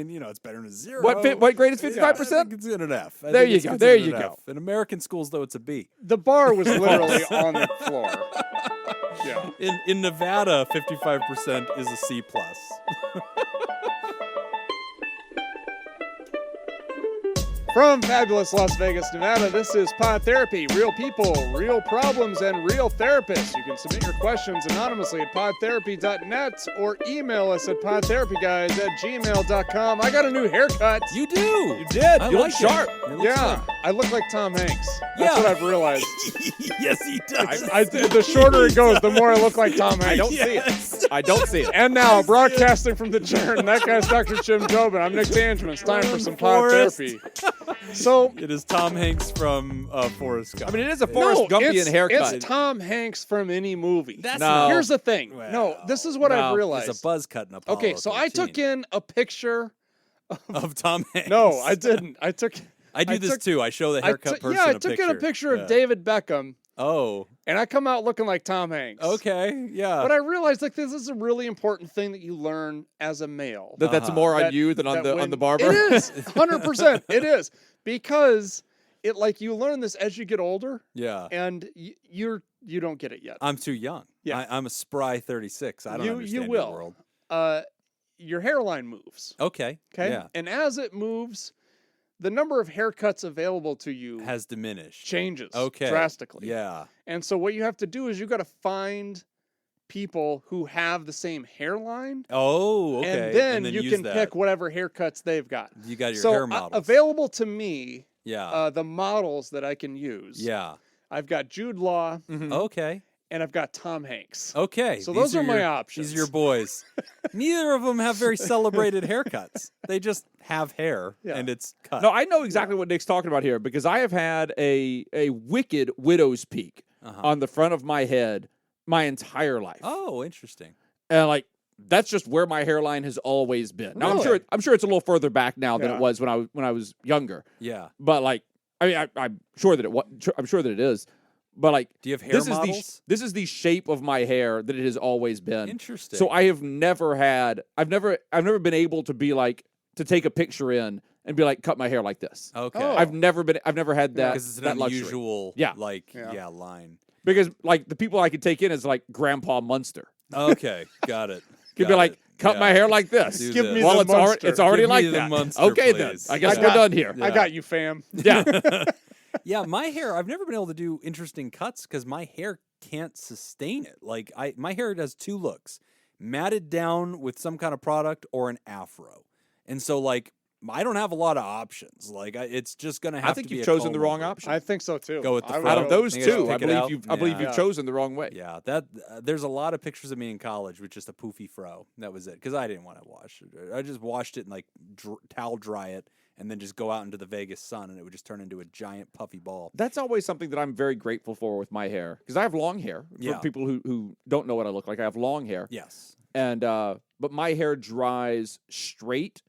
And, it's better than a 0. What grade is 55%? I think it's an F. There you go. There you go. In American schools, though, it's a B. The bar was literally on the floor. Yeah. In Nevada, 55% is a C+. From fabulous Las Vegas, Nevada, this is Pod Therapy. Real people, real problems, and real therapists. You can submit your questions anonymously at podtherapy.net or email us at podtherapyguys@gmail.com. I got a new haircut. You do. You did. You look sharp. Yeah, I look like Tom Hanks. That's Yeah. what I've realized. Yes, he does. The shorter it goes, the more I look like Tom Hanks. I don't see it. I don't see it. And now, broadcasting from the chair, and that guy's Dr. Jim Tobin. I'm Nick Tangent. It's time for some Pod Forrest. Therapy. So, It is Tom Hanks from Forrest Gump. I mean, it is a Forrest Gumpian haircut. It's Tom Hanks from any movie. That's No. not. Here's the thing. Well, this is what I've realized. There's a buzz cut in Apollo Okay, so I 13 took in a picture. of Tom Hanks. No, I didn't. I do this too. I show the haircut person I took in a picture of Yeah. David Beckham, Oh, and I come out looking like Tom Hanks. okay, yeah. But I realized this is a really important thing that you learn as a male. That's more on That- you than on that the barber. It is 100%. It is because you learn this as you get older, Yeah. and you don't get it yet. I'm too young. Yeah. I'm a spry 36. I don't understand you will. the world. Your hairline moves. Okay. Okay, Yeah. and as it moves, the number of haircuts available to you Has diminished. changes Okay. drastically. Yeah. And so what you have to do is you got to find people who have the same hairline, Oh, okay. and then you use can that. pick whatever haircuts they've got. You got your So hair models. available to me, Yeah. the models that I can use. Yeah. I've got Jude Law Okay. and I've got Tom Hanks. Okay. So these those are my your- options. These are your boys. Neither of them have very celebrated haircuts. They just have hair Yeah. and it's cut. No, I know exactly what Nick's talking about here because I have had a wicked widow's peak on the front of my head my entire life. Oh, interesting. And that's just where my hairline has always been. Now Really? I'm sure it's a little further back now than Yeah. it was when I was younger. Yeah. But I'm sure that I'm sure that it is. But Do you have hair this models? this is the shape of my hair that it has always been. Interesting. So I have never been able to be to take a picture in and be cut my hair like this. Okay. Oh. I've never had that. Because it's an that luxury. unusual, Yeah. line. Because the people I could take in is Grandpa Munster. Okay, got it. Could Got be it. cut Yeah. my hair like this. Do Give this. me Well, the Munster. it's already Give me like the that. Munster, Okay, please. then. I guess Yeah. we're done here. I got you, fam. Yeah. Yeah, my hair, I've never been able to do interesting cuts because my hair can't sustain it. My hair does two looks, matted down with some kind of product or an afro. And so, I don't have a lot of options. It's just going to have I think to be you've a chosen the wrong comb-over. option. I think so too. Go with the I fro. Out would of go- those Think I should two, I pick it believe out? you've Yeah. chosen the wrong way. Yeah, there's a lot of pictures of me in college with just a poofy fro. That was it, because I didn't want to wash it. I just washed it and towel dry it, and then just go out into the Vegas sun, and it would just turn into a giant puffy ball. That's always something that I'm very grateful for with my hair because I have long hair. Yeah. For people who don't know what I look like, I have long hair, Yes. and but my hair dries straight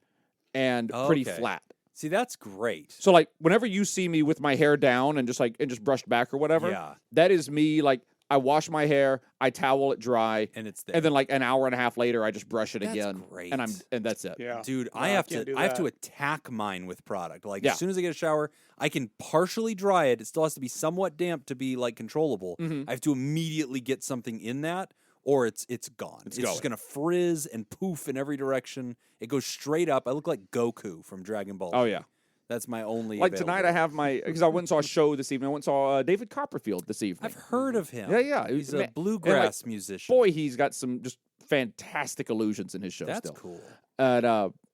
and pretty Okay. flat. See, that's great. So whenever you see me with my hair down and just brushed back or whatever, Yeah. that is me. I wash my hair, I towel it dry, And it's there. and then an hour and a half later, I just brush it That's again, great. and that's it. Yeah. Dude, No, I have can't to do I have to that. attack mine with product. Yeah. As soon as I get a shower, I can partially dry it. It still has to be somewhat damp to be controllable. I have to immediately get something in that, or it's gone. It's going. just gonna frizz and poof in every direction. It goes straight up. I look like Goku from Dragon Ball. Oh Z. yeah. That's my only. Tonight, I have because I went and saw a show this evening. I went and saw David Copperfield this evening. I've heard of him. Yeah. He's a Man, bluegrass musician. boy, he's got some just fantastic illusions in his show. That's still. cool. And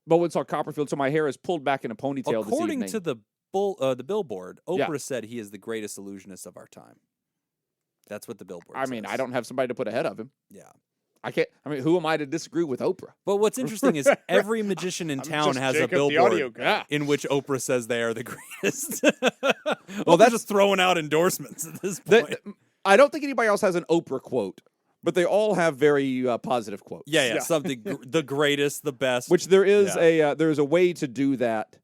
but when I saw Copperfield, so my hair is pulled back in a ponytail. According this evening. to the Billboard, Oprah Yeah. said he is the greatest illusionist of our time. That's what the Billboard I mean, says. I don't have somebody to put ahead of him. Yeah. I can't. I mean, who am I to disagree with Oprah? But what's interesting is every magician in I'm town just has Jacob, a the audio billboard guy. in which Oprah says they are the greatest. Well, that's- just throwing out endorsements at this The- point. I don't think anybody else has an Oprah quote, but they all have very positive quotes. Yeah, Yeah. something the greatest, the best, Which there is Yeah. there is a way to do that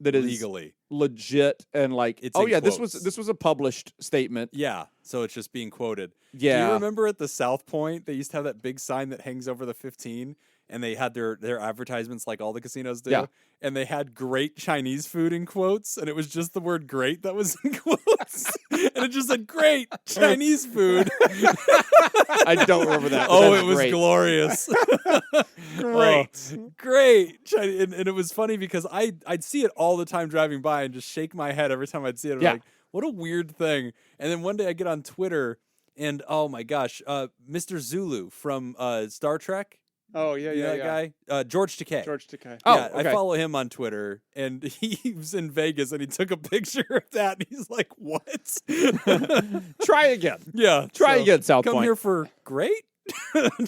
is legally. legit and It's oh in yeah, quotes. this was a published statement. Yeah, so it's just being quoted. Do Yeah. you remember at the South Point they used to have that big sign that hangs over the 15? and they had their advertisements like all the casinos do. Yeah. And they had great Chinese food in quotes, and it was just the word great that was in quotes. And it just said great Chinese food. I don't remember that. but Oh, that's it was great. glorious. Great. Oh, great. And it was funny because I'd see it all the time driving by and just shake my head every time I'd see it. I'm Yeah. like, what a weird thing. And then one day I get on Twitter and oh my gosh, Mr. Zulu from Star Trek. Oh, yeah, You know that guy? George Takei. George Takei. Oh, Yeah, okay. I follow him on Twitter, and he was in Vegas, and he took a picture of that, and he's like, "What?" Try again. Yeah, Try so, again, South come Point. here for great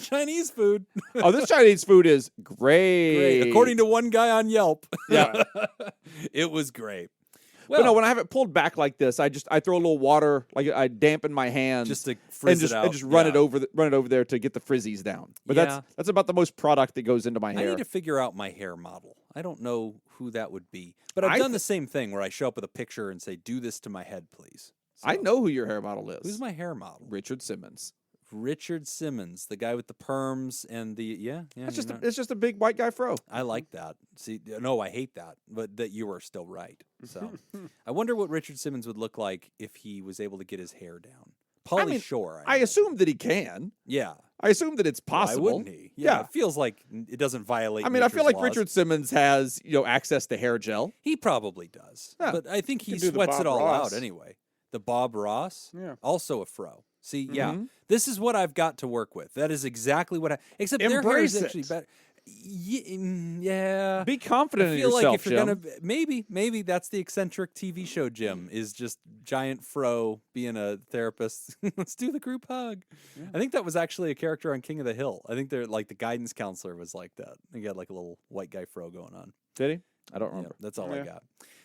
Chinese food. Oh, this Chinese food is great. Great, according to one guy on Yelp. Yeah. It was great. But no, when I have it pulled back like this, I throw a little water, like I dampen my hands, just to frizz it out, and just run it Yeah. over there to get the frizzies down. But Yeah. that's about the most product that goes into my I hair. need to figure out my hair model. I don't know who that would be, but I've I done the same thing where I show up with a picture and say, "Do this to my head, please." I So, know who your hair model is. who's my hair model. Richard Simmons. Richard Simmons, the guy with the perms and the It's just a big white guy fro. I like that. See, no, I hate that, but that you are still right. So, I wonder what Richard Simmons would look like if he was able to get his hair down. Pauly mean, Shore. I know. assume that he can. Yeah. I assume that it's possible. Why wouldn't he? Yeah, Yeah. It feels like it doesn't violate. I mean, I feel nature's like laws. Richard Simmons has, access to hair gel. He probably does, Yeah. but I think he could do the sweats Bob it all Ross. out anyway. The Bob Ross, Yeah. also a fro. See, yeah, Mhm. this is what I've got to work with. That is exactly what I. Except their hair Embrace is actually it. better. Yeah. Be confident I in feel yourself, like if you're Jim. gonna maybe that's the eccentric TV show. Jim is just giant fro being a therapist. Let's do the group hug. Yeah. I think that was actually a character on King of the Hill. I think they're like the guidance counselor was like that. He had like a little white guy fro going on. Did he? I don't Yeah, remember. that's all I Yeah. got.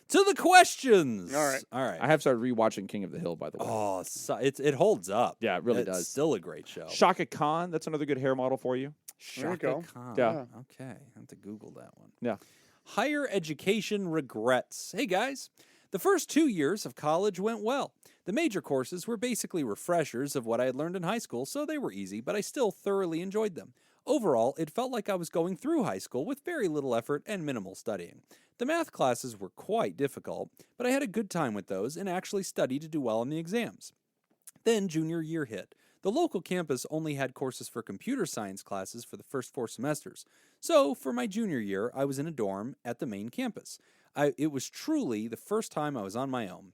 To the questions. All right. All right. I have started rewatching King of the Hill, by the way. Oh, it holds up. Yeah, it really It's does. Still a great show. Shaka Khan, that's another good hair model for you. There you Shaka go. Khan. Yeah. Okay. I have to Google that one. Yeah. Higher education regrets. Hey guys, the first 2 years of college went well. The major courses were basically refreshers of what I had learned in high school, so they were easy, but I still thoroughly enjoyed them. Overall, it felt like I was going through high school with very little effort and minimal studying. The math classes were quite difficult, but I had a good time with those and actually studied to do well on the exams. Then junior year hit. The local campus only had courses for computer science classes for the first 4 semesters. So, for my junior year, I was in a dorm at the main campus. It was truly the first time I was on my own.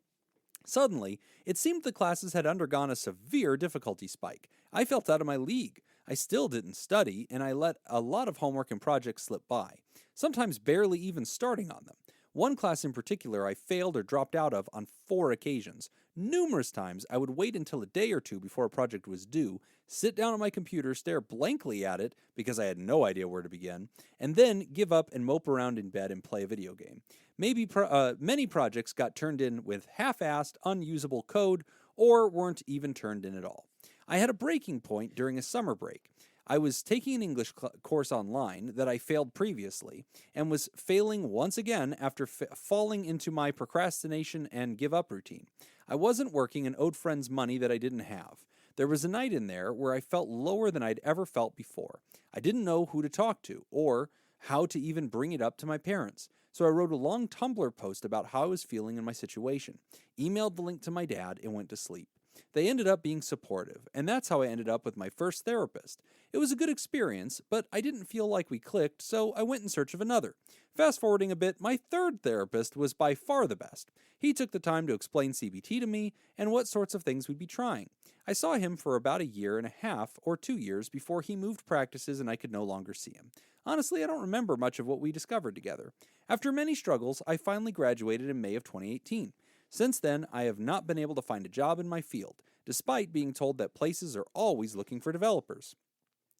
Suddenly, it seemed the classes had undergone a severe difficulty spike. I felt out of my league. I still didn't study, and I let a lot of homework and projects slip by, sometimes barely even starting on them. One class in particular I failed or dropped out of on 4 occasions. Numerous times I would wait until a day or two before a project was due, sit down at my computer, stare blankly at it because I had no idea where to begin, and then give up and mope around in bed and play a video game. Many projects got turned in with half-assed, unusable code or weren't even turned in at all. I had a breaking point during a summer break. I was taking an English course online that I failed previously and was failing once again after falling into my procrastination and give up routine. I wasn't working and owed friends money that I didn't have. There was a night in there where I felt lower than I'd ever felt before. I didn't know who to talk to or how to even bring it up to my parents. So I wrote a long Tumblr post about how I was feeling in my situation, emailed the link to my dad, and went to sleep. They ended up being supportive, and that's how I ended up with my first therapist. It was a good experience, but I didn't feel like we clicked, so I went in search of another. Fast forwarding a bit, my third therapist was by far the best. He took the time to explain CBT to me and what sorts of things we'd be trying. I saw him for about 1.5 years or 2 years before he moved practices and I could no longer see him. Honestly, I don't remember much of what we discovered together. After many struggles, I finally graduated in May of 2018. Since then, I have not been able to find a job in my field, despite being told that places are always looking for developers.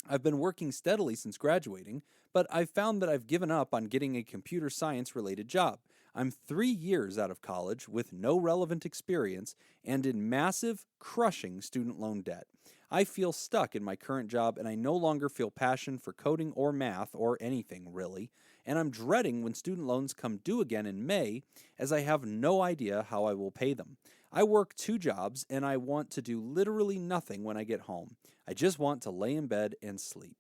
I've been working steadily since graduating, but I've found that I've given up on getting a computer science-related job. I'm 3 years out of college with no relevant experience and in massive, crushing student loan debt. I feel stuck in my current job and I no longer feel passion for coding or math or anything, really. And I'm dreading when student loans come due again in May, as I have no idea how I will pay them. I work 2 jobs, and I want to do literally nothing when I get home. I just want to lay in bed and sleep.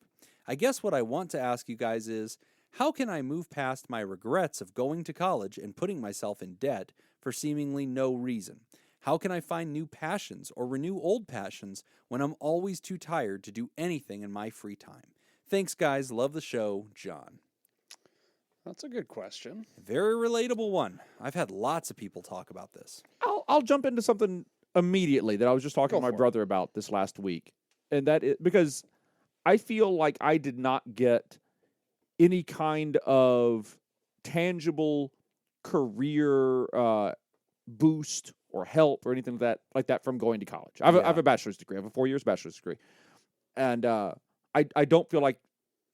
I guess what I want to ask you guys is, how can I move past my regrets of going to college and putting myself in debt for seemingly no reason? How can I find new passions or renew old passions when I'm always too tired to do anything in my free time? Thanks, guys. Love the show, John. That's a good question. Very relatable one. I've had lots of people talk about this. I'll jump into something immediately that I was just talking Go to my for it. brother about this last week. And that is because I feel like I did not get any kind of tangible career boost or help or anything like that from going to college. I have a bachelor's degree. I have a 4 years bachelor's degree. And I don't feel like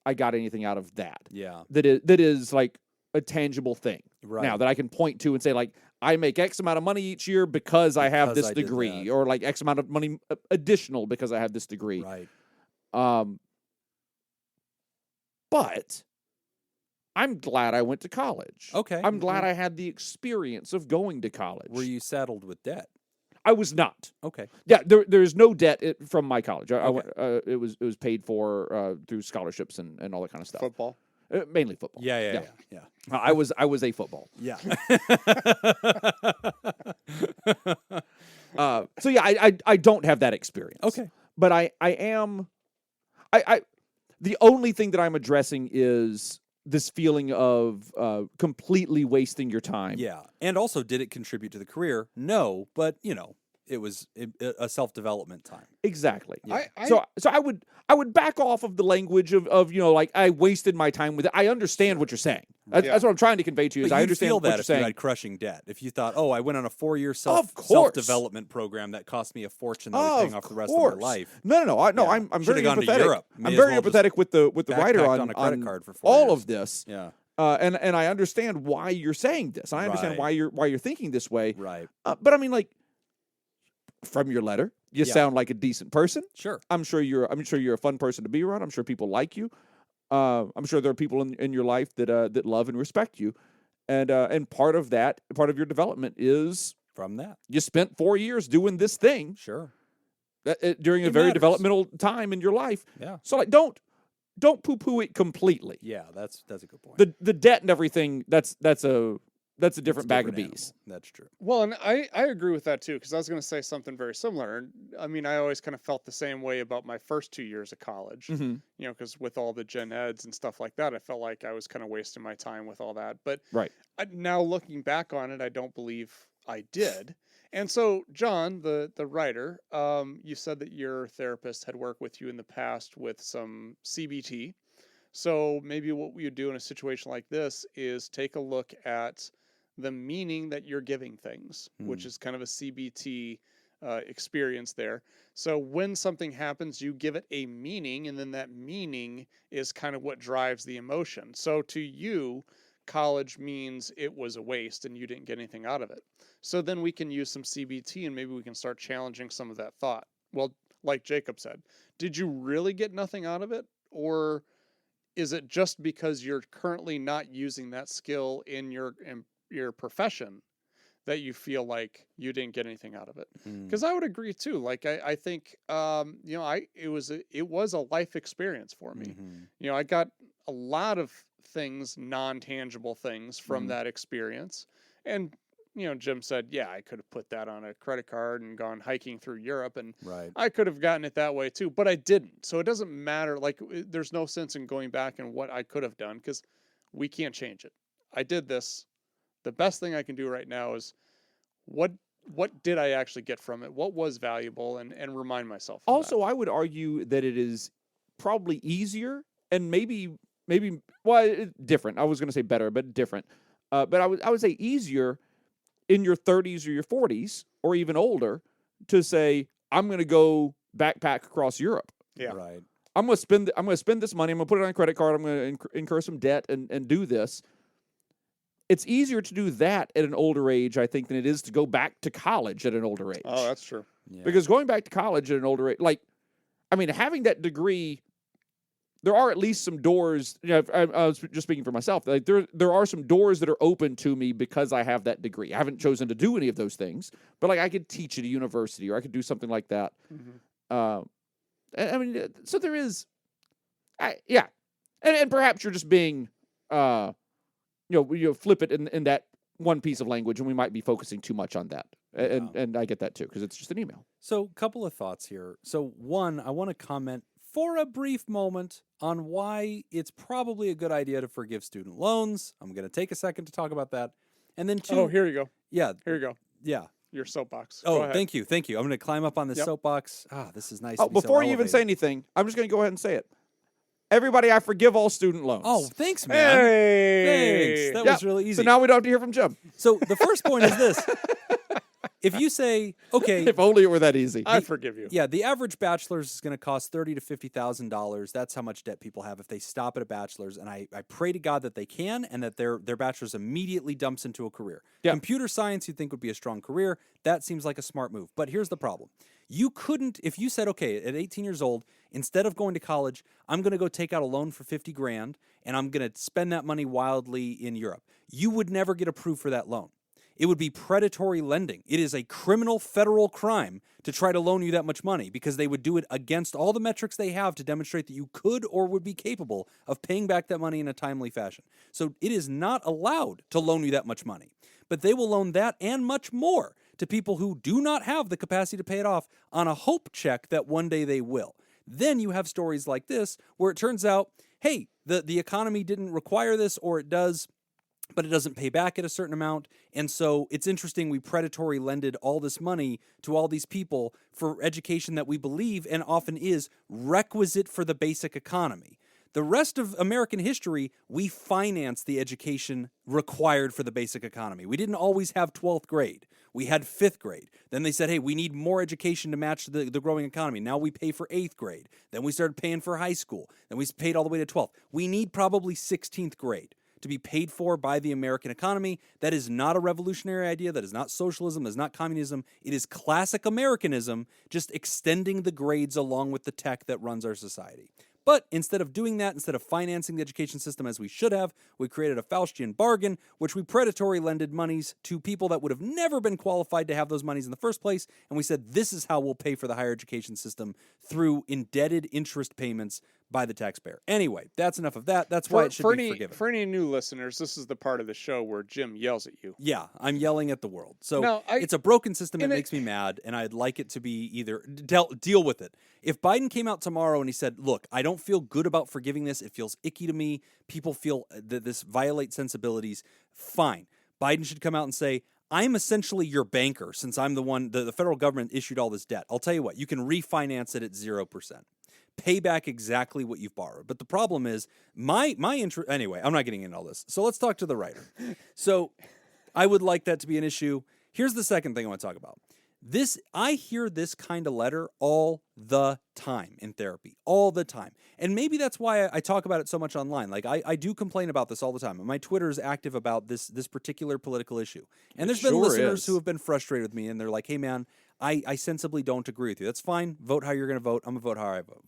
I got anything out of that. Yeah. That is like a tangible thing. Right. Now that I can point to and say, like, I make X amount of money each year because I have this I did degree, that. or like X amount of money additional because I have this degree. Right. But I'm glad I went to college. Okay. I'm glad I had the experience of going to college. Were you saddled with debt? I was not. Okay. Yeah, there's no debt from my college. I went, Okay. it was paid for through scholarships and all that kind of stuff. Football. Mainly football. Yeah. I was a football. Yeah. So yeah, I don't have that experience. Okay. But I am. The only thing that I'm addressing is this feeling of completely wasting your time. Yeah. And also, did it contribute to the career? No, but, it was a self-development time. Exactly. Yeah. So I would back off of the language of like I wasted my time with it. I understand what you're saying. That's what I'm trying to convey to you. Is But I you'd understand feel what that you're if saying. you had crushing debt. If you thought, I went on a 4-year Of course. self-development program that cost me a fortune that was paying off the rest of my life. No. Yeah. I'm Should've very gone to empathetic. Europe. May I'm as very well just empathetic with the writer backpacked on on a credit card for 4 all years. of this. Yeah. And I understand why you're saying this. I understand Right. why you're thinking this way. Right. But I mean, like, from your letter, you Yeah. sound like a decent person. Sure. I'm sure you're a fun person to be around. I'm sure people like you. I'm sure there are people in your life that love and respect you, and part of your development is From that. you spent 4 years doing this thing Sure. during a It very matters. developmental time in your life. Yeah. So like, don't poo-poo it completely. Yeah, that's a good point. The debt and everything, that's a different bag of Different bees. animal. That's true. Well, and I agree with that too, because I was going to say something very similar. And I mean, I always kind of felt the same way about my first 2 years of college, Mm-hmm. because with all the gen eds and stuff like that, I felt like I was kind of wasting my time with all that. But Right. now looking back on it, I don't believe I did. And so, John, the writer, you said that your therapist had worked with you in the past with some CBT. So maybe what we would do in a situation like this is take a look at the meaning that you're giving things, which is kind of a CBT experience there. So when something happens, you give it a meaning, and then that meaning is kind of what drives the emotion. So to you, college means it was a waste and you didn't get anything out of it. So then we can use some CBT and maybe we can start challenging some of that thought. Well, like Jacob said, did you really get nothing out of it? Or is it just because you're currently not using that skill in your profession that you feel like you didn't get anything out of it? Because I would agree too. Like I think it was a life experience for me. Mm-hmm. I got a lot of things, non-tangible things from that experience. And Jim said, yeah, I could have put that on a credit card and gone hiking through Europe, and Right. I could have gotten it that way too, but I didn't. So it doesn't matter. Like, there's no sense in going back and what I could have done, because we can't change it. I did this. The best thing I can do right now is what did I actually get from it? What was valuable, and remind myself of Also, I would argue that it is probably easier and maybe different. I was going to say better, but different. But I would say easier in your 30s or your 40s or even older to say, I'm going to go backpack across Europe. that. Yeah. Right. I'm going to spend this money. I'm going to put it on a credit card. I'm going to incur some debt and do this. It's easier to do that at an older age, I think, than it is to go back to college at an older age. Oh, that's true. Yeah. Because going back to college at an older age, having that degree, there are at least some doors. I was just speaking for myself. Like there are some doors that are open to me because I have that degree. I haven't chosen to do any of those things, but like I could teach at a university or I could do something like that. Mm-hmm. So there is. Yeah, and perhaps you're just being, you flip it in that one piece of language, and we might be focusing too much on that. And I get that too, because it's just an email. So, a couple of thoughts here. So, one, I want to comment for a brief moment on why it's probably a good idea to forgive student loans. I'm going to take a second to talk about that. And then two. Oh, here you go. Yeah. Here you go. Yeah. Your soapbox. Oh, Go ahead. thank you. Thank you. I'm going to climb up on this Yep. soapbox. This is nice. Oh, to be so before you even say elevated. anything, I'm just going to go ahead and say it. Everybody, I forgive all student loans. Oh, thanks, man. Hey. Thanks. That Yeah, was really easy. So now we don't have to hear from Jim. So the first point is this. If you say, okay, If only it were that easy. I forgive you. yeah, the average bachelor's is going to cost $30,000 to $50,000. That's how much debt people have if they stop at a bachelor's. And I pray to God that they can, and that their bachelor's immediately dumps into a career. Yeah. Computer science, you'd think would be a strong career. That seems like a smart move. But here's the problem. You couldn't, if you said, okay, at 18 years old, instead of going to college, I'm going to go take out a loan for $50,000 and I'm going to spend that money wildly in Europe. You would never get approved for that loan. It would be predatory lending. It is a criminal federal crime to try to loan you that much money, because they would do it against all the metrics they have to demonstrate that you could or would be capable of paying back that money in a timely fashion. So it is not allowed to loan you that much money. But they will loan that and much more to people who do not have the capacity to pay it off on a hope check that one day they will. Then you have stories like this where it turns out, hey, the economy didn't require this, or it does, but it doesn't pay back at a certain amount. And so it's interesting, we predatory lended all this money to all these people for education that we believe, and often is, requisite for the basic economy. The rest of American history, we financed the education required for the basic economy. We didn't always have 12th grade. We had 5th grade. Then they said, hey, we need more education to match the growing economy. Now we pay for 8th grade. Then we started paying for high school. Then we paid all the way to 12th. We need probably 16th grade to be paid for by the American economy. That is not a revolutionary idea. That is not socialism. That is not communism. It is classic Americanism, just extending the grades along with the tech that runs our society. But instead of doing that, instead of financing the education system as we should have, we created a Faustian bargain, which we predatory lended monies to people that would have never been qualified to have those monies in the first place. And we said, this is how we'll pay for the higher education system, through indebted interest payments by the taxpayer. Anyway, that's enough of that. That's why it should be forgiven. For any new listeners, this is the part of the show where Jim yells at you. Yeah, I'm yelling at the world. So No, it's a broken system. It and it- makes me mad, and I'd like it to be either deal with it. If Biden came out tomorrow and he said, look, I don't feel good about forgiving this. It feels icky to me. People feel that this violates sensibilities. Fine. Biden should come out and say, I'm essentially your banker, since I'm the one, the federal government issued all this debt. I'll tell you what, you can refinance it at 0%. Pay back exactly what you've borrowed. But the problem is, my interest, anyway, I'm not getting into all this. So let's talk to the writer. So I would like that to be an issue. Here's the second thing I want to talk about. I hear this kind of letter all the time in therapy, all the time. And maybe that's why I talk about it so much online. Like I do complain about this all the time. And my Twitter is active about this particular political issue. And there's been listeners who have been frustrated with me, and they're like, hey man, I sensibly don't agree with you. That's fine. Vote how you're going to vote. I'm going to vote how I vote.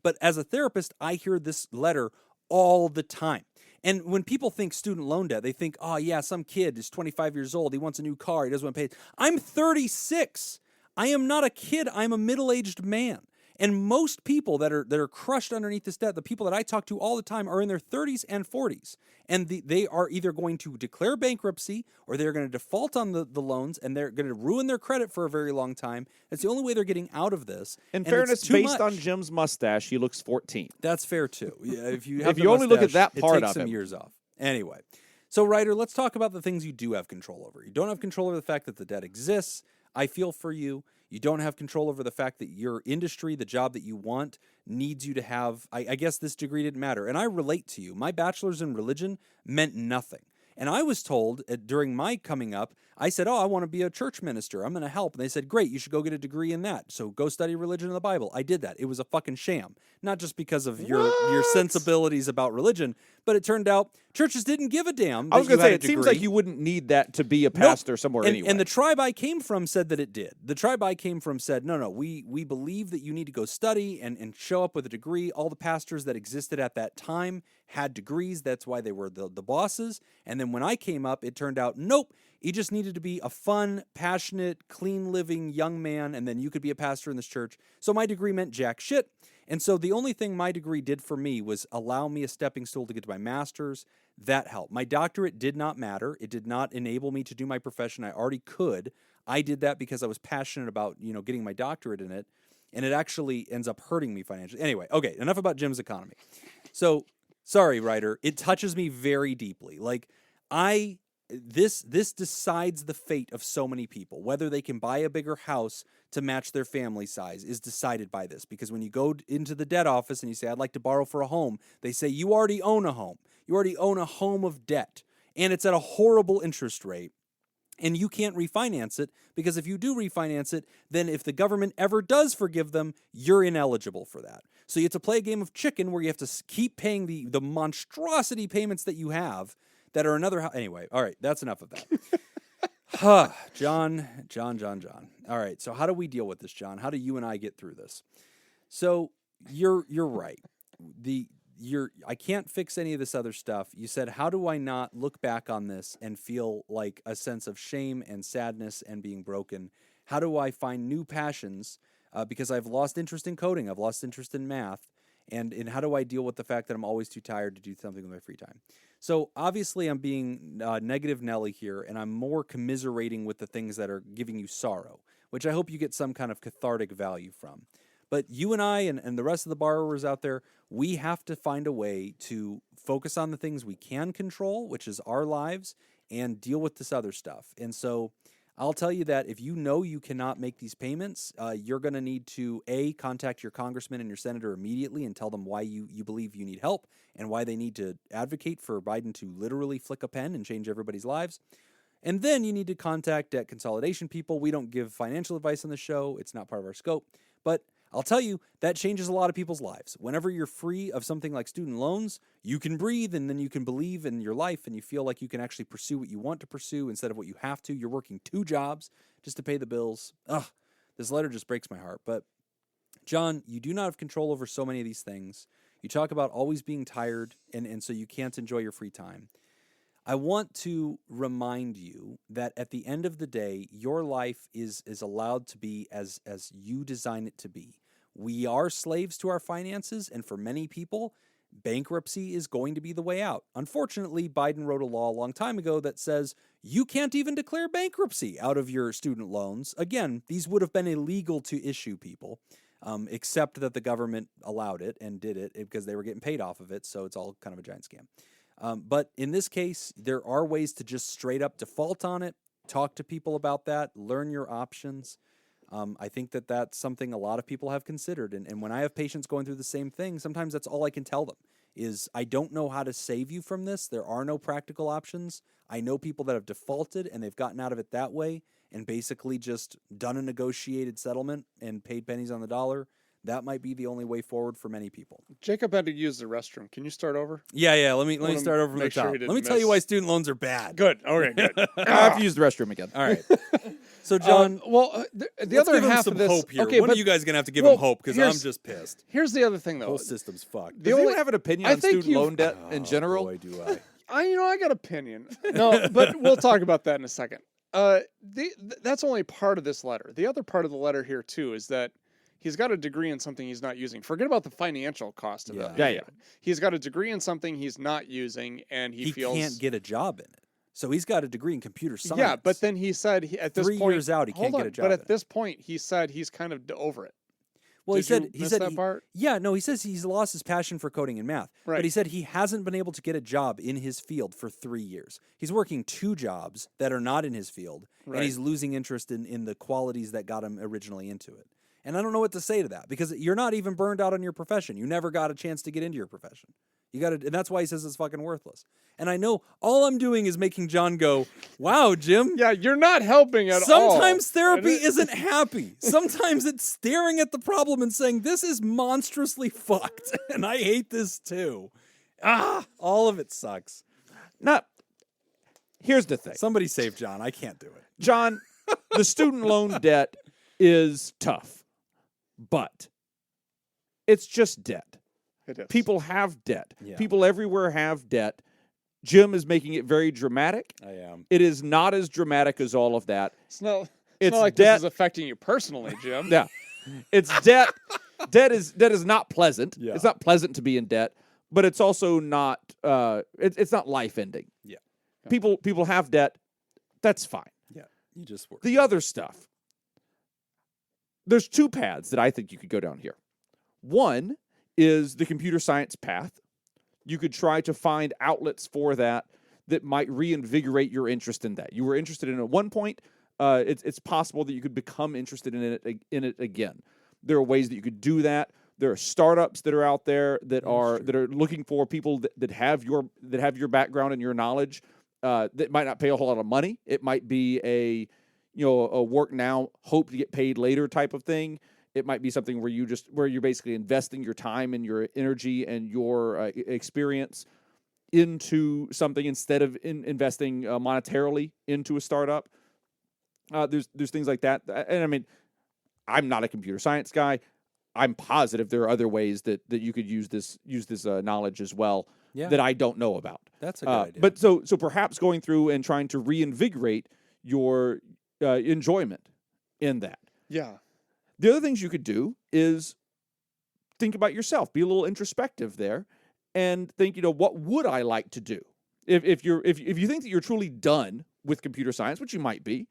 But as a therapist, I hear this letter all the time. And when people think student loan debt, they think, oh, yeah, some kid is 25 years old. He wants a new car. He doesn't want to pay. I'm 36. I am not a kid. I'm a middle-aged man. And most people that are crushed underneath this debt, the people that I talk to all the time, are in their 30s and 40s. And they are either going to declare bankruptcy, or they're going to default on the loans, and they're going to ruin their credit for a very long time. That's the only way they're getting out of this. In And fairness, it's too based much. on Jim's mustache, he looks 14. That's fair too. Yeah, if you have If you only look at mustache, that part it takes of some him. years off. Anyway, so Ryder, let's talk about the things you do have control over. You don't have control over the fact that the debt exists. I feel for you. You don't have control over the fact that your industry, the job that you want, needs you to have, I guess this degree didn't matter. And I relate to you. My bachelor's in religion meant nothing. And I was told during my coming up, I said, oh, I want to be a church minister. I'm going to help. And they said, great, you should go get a degree in that. So go study religion and the Bible. I did that. It was a fucking sham. Not just because of your sensibilities about religion, but it turned out churches didn't give a damn. I was going to say, it a seems degree. like you wouldn't need that to be a pastor somewhere and, anyway. And the tribe I came from said that it did. The tribe I came from said, no, we believe that you need to go study and show up with a degree. All the pastors that existed at that time had degrees. That's why they were the bosses. And then when I came up, it turned out, nope, you just needed to be a fun, passionate, clean living young man, and then you could be a pastor in this church. So my degree meant jack shit. And so the only thing my degree did for me was allow me a stepping stool to get to my master's. That helped. My doctorate did not matter. It did not enable me to do my profession. I already could. I did that because I was passionate about, getting my doctorate in it. And it actually ends up hurting me financially. Anyway, okay, enough about Jim's economy. So, sorry, writer. It touches me very deeply. Like, this decides the fate of so many people. Whether they can buy a bigger house to match their family size is decided by this. Because when you go into the debt office and you say, I'd like to borrow for a home, they say, you already own a home. You already own a home of debt. And it's at a horrible interest rate. And you can't refinance it, because if you do refinance it, then if the government ever does forgive them, you're ineligible for that. So you have to play a game of chicken where you have to keep paying the monstrosity payments that you have that are another... Anyway, all right, that's enough of that. John. All right, so how do we deal with this, John? How do you and I get through this? So you're right. I can't fix any of this other stuff. You said, how do I not look back on this and feel like a sense of shame and sadness and being broken? How do I find new passions? Because I've lost interest in coding. I've lost interest in math. And how do I deal with the fact that I'm always too tired to do something with my free time? So obviously I'm being negative Nelly here, and I'm more commiserating with the things that are giving you sorrow, which I hope you get some kind of cathartic value from. But you and I and the rest of the borrowers out there, we have to find a way to focus on the things we can control, which is our lives, and deal with this other stuff. And so I'll tell you that if you know you cannot make these payments, you're going to need to, contact your congressman and your senator immediately and tell them why you believe you need help and why they need to advocate for Biden to literally flick a pen and change everybody's lives. And then you need to contact debt consolidation people. We don't give financial advice on the show. It's not part of our scope. But I'll tell you, that changes a lot of people's lives. Whenever you're free of something like student loans, you can breathe, and then you can believe in your life, and you feel like you can actually pursue what you want to pursue instead of what you have to. You're working 2 jobs just to pay the bills. Ugh, this letter just breaks my heart. But, John, you do not have control over so many of these things. You talk about always being tired, and so you can't enjoy your free time. I want to remind you that at the end of the day, your life is allowed to be as you design it to be. We are slaves to our finances, and for many people, bankruptcy is going to be the way out. Unfortunately, Biden wrote a law a long time ago that says you can't even declare bankruptcy out of your student loans. Again, these would have been illegal to issue, people, except that the government allowed it and did it because they were getting paid off of it, so it's all kind of a giant scam. But in this case, there are ways to just straight up default on it, talk to people about that, learn your options. I think that that's something a lot of people have considered. And when I have patients going through the same thing, sometimes that's all I can tell them is I don't know how to save you from this. There are no practical options. I know people that have defaulted and they've gotten out of it that way and basically just done a negotiated settlement and paid pennies on the dollar. That might be the only way forward for many people. Jacob had to use the restroom. Can you start over? Yeah. Let me start over from the top. Let me tell you why student loans are bad. Good. Okay, good. I have to use the restroom again. All right. So, John, the other half some of this. hope here. Okay, when are you guys gonna have to give him hope? Because I'm just pissed. Here's the other thing, The though. whole system's fucked. Does anyone have an opinion on student loan debt in general? Boy, do I. I got opinion. No, but we'll talk about that in a second. That's only part of this letter. The other part of the letter here too is that he's got a degree in something he's not using. Forget about the financial cost of it. Yeah. He's got a degree in something he's not using, and he feels can't get a job in it. So he's got a degree in computer science. Yeah, but then he said at this 3 point, years out, he can't get a job. But at this point, he said he's kind of over it. Well, he said that part? Yeah, no, he says he's lost his passion for coding and math. Right. But he said he hasn't been able to get a job in his field for 3 years. He's working 2 jobs that are not in his field, and he's losing interest in the qualities that got him originally into it. And I don't know what to say to that, because you're not even burned out on your profession. You never got a chance to get into your profession. And that's why he says it's fucking worthless. And I know all I'm doing is making John go, wow, Jim. Yeah, you're not helping at all. Sometimes therapy isn't happy. Sometimes it's staring at the problem and saying, this is monstrously fucked. And I hate this too. All of it sucks. Here's the thing. Somebody save John. I can't do it. John, the student loan debt is tough, but it's just debt. It is. People have debt. Yeah. People everywhere have debt. Jim is making it very dramatic. I am. It is not as dramatic as all of that. It's not It's like debt. this is affecting you personally, Jim. Yeah. It's debt. Debt is not pleasant. Yeah. It's not pleasant to be in debt, but it's also not. It's not life ending. Yeah. People have debt. That's fine. Yeah. You just work. The other stuff. There's two paths that I think you could go down here. One is the computer science path. You could try to find outlets for that might reinvigorate your interest in that. You were interested in it at one point. It's possible that you could become interested in it again. There are ways that you could do that. There are startups that are out there that are looking for people that have your background and your knowledge. That might not pay a whole lot of money. It might be a work now, hope to get paid later type of thing. It might be something where you're basically investing your time and your energy and your experience into something instead of investing monetarily into a startup. There's things like that, and I mean, I'm not a computer science guy. I'm positive there are other ways that you could use this knowledge as well that I don't know about. That's a good idea. But so perhaps going through and trying to reinvigorate your enjoyment in that. Yeah. The other things you could do is think about yourself, be a little introspective there, and think, what would I like to do? If you think that you're truly done with computer science, which you might be,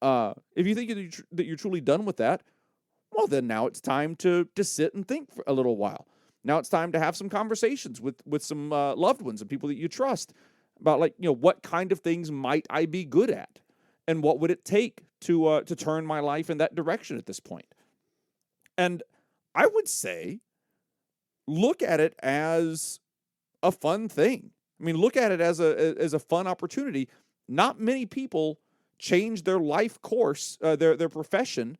if you think that you're truly done with that, well, then now it's time to sit and think for a little while. Now it's time to have some conversations with some loved ones and people that you trust about, what kind of things might I be good at, and what would it take to turn my life in that direction at this point. And I would say, look at it as a fun thing. I mean, look at it as a fun opportunity. Not many people change their life course, their profession,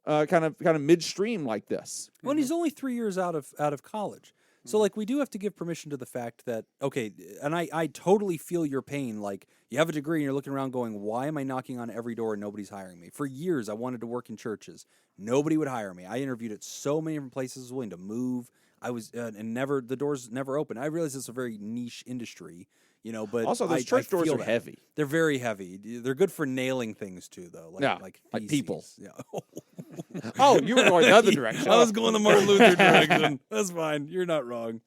kind of midstream like this. Well, and he's only 3 years out of college. So, we do have to give permission to the fact that, okay, and I totally feel your pain. Like, you have a degree and you're looking around going, why am I knocking on every door and nobody's hiring me? For years, I wanted to work in churches. Nobody would hire me. I interviewed at so many different places, was willing to move. I was, the doors never opened. I realize it's a very niche industry, but also those church doors are heavy. They're very heavy. They're good for nailing things too, though. Like people. Yeah. Oh, you were going the other direction. I was going the Martin Luther direction. That's fine. You're not wrong.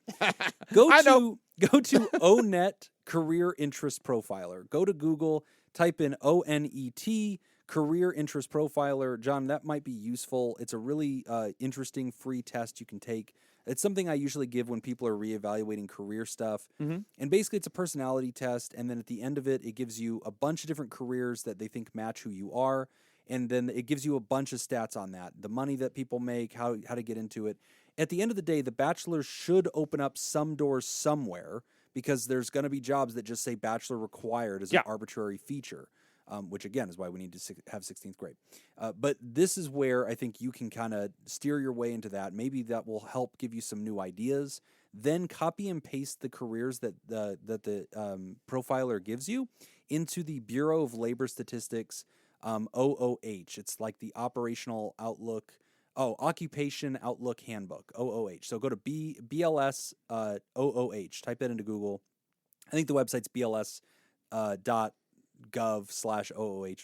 Go to ONET Career Interest Profiler. Go to Google, type in ONET Career Interest Profiler. John, that might be useful. It's a really interesting free test you can take. It's something I usually give when people are reevaluating career stuff. Mm-hmm. And basically, it's a personality test. And then at the end of it, it gives you a bunch of different careers that they think match who you are. And then it gives you a bunch of stats on that. The money that people make, how to get into it. At the end of the day, the bachelor should open up some doors somewhere, because there's going to be jobs that just say bachelor required as an arbitrary feature, which, again, is why we need to have 16th grade. But this is where I think you can kind of steer your way into that. Maybe that will help give you some new ideas. Then copy and paste the careers that the profiler gives you into the Bureau of Labor Statistics OOH. It's like the Operational Outlook, Occupation Outlook Handbook, OOH. So go to BLS OOH. Type that into Google. I think the website's bls.gov/OOH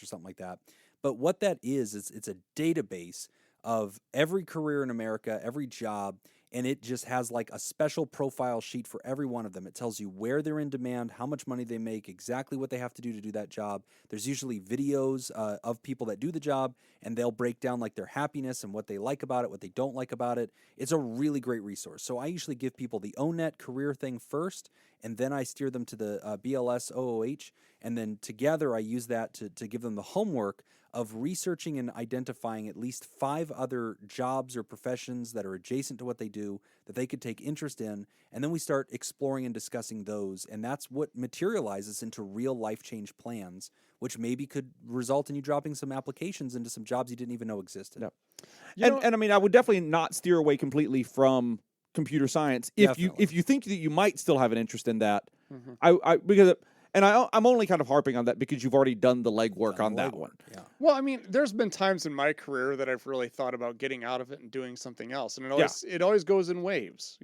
or something like that. But what that is it's a database of every career in America, every job, and it just has like a special profile sheet for every one of them. It tells you where they're in demand, how much money they make, exactly what they have to do that job. There's usually videos of people that do the job, and they'll break down like their happiness and what they like about it, what they don't like about it. It's a really great resource. So I usually give people the ONET career thing first, and then I steer them to the BLS OOH, and then together I use that to give them the homework of researching and identifying at least 5 other jobs or professions that are adjacent to what they do that they could take interest in, and then we start exploring and discussing those, and that's what materializes into real life change plans, which maybe could result in you dropping some applications into some jobs you didn't even know existed. Yeah. And I mean, I would definitely not steer away completely from computer science if you think that you might still have an interest in that. Mm-hmm. I'm only kind of harping on that because you've already done the legwork on that one. Yeah. Well, I mean, there's been times in my career that I've really thought about getting out of it and doing something else. And it always goes in waves,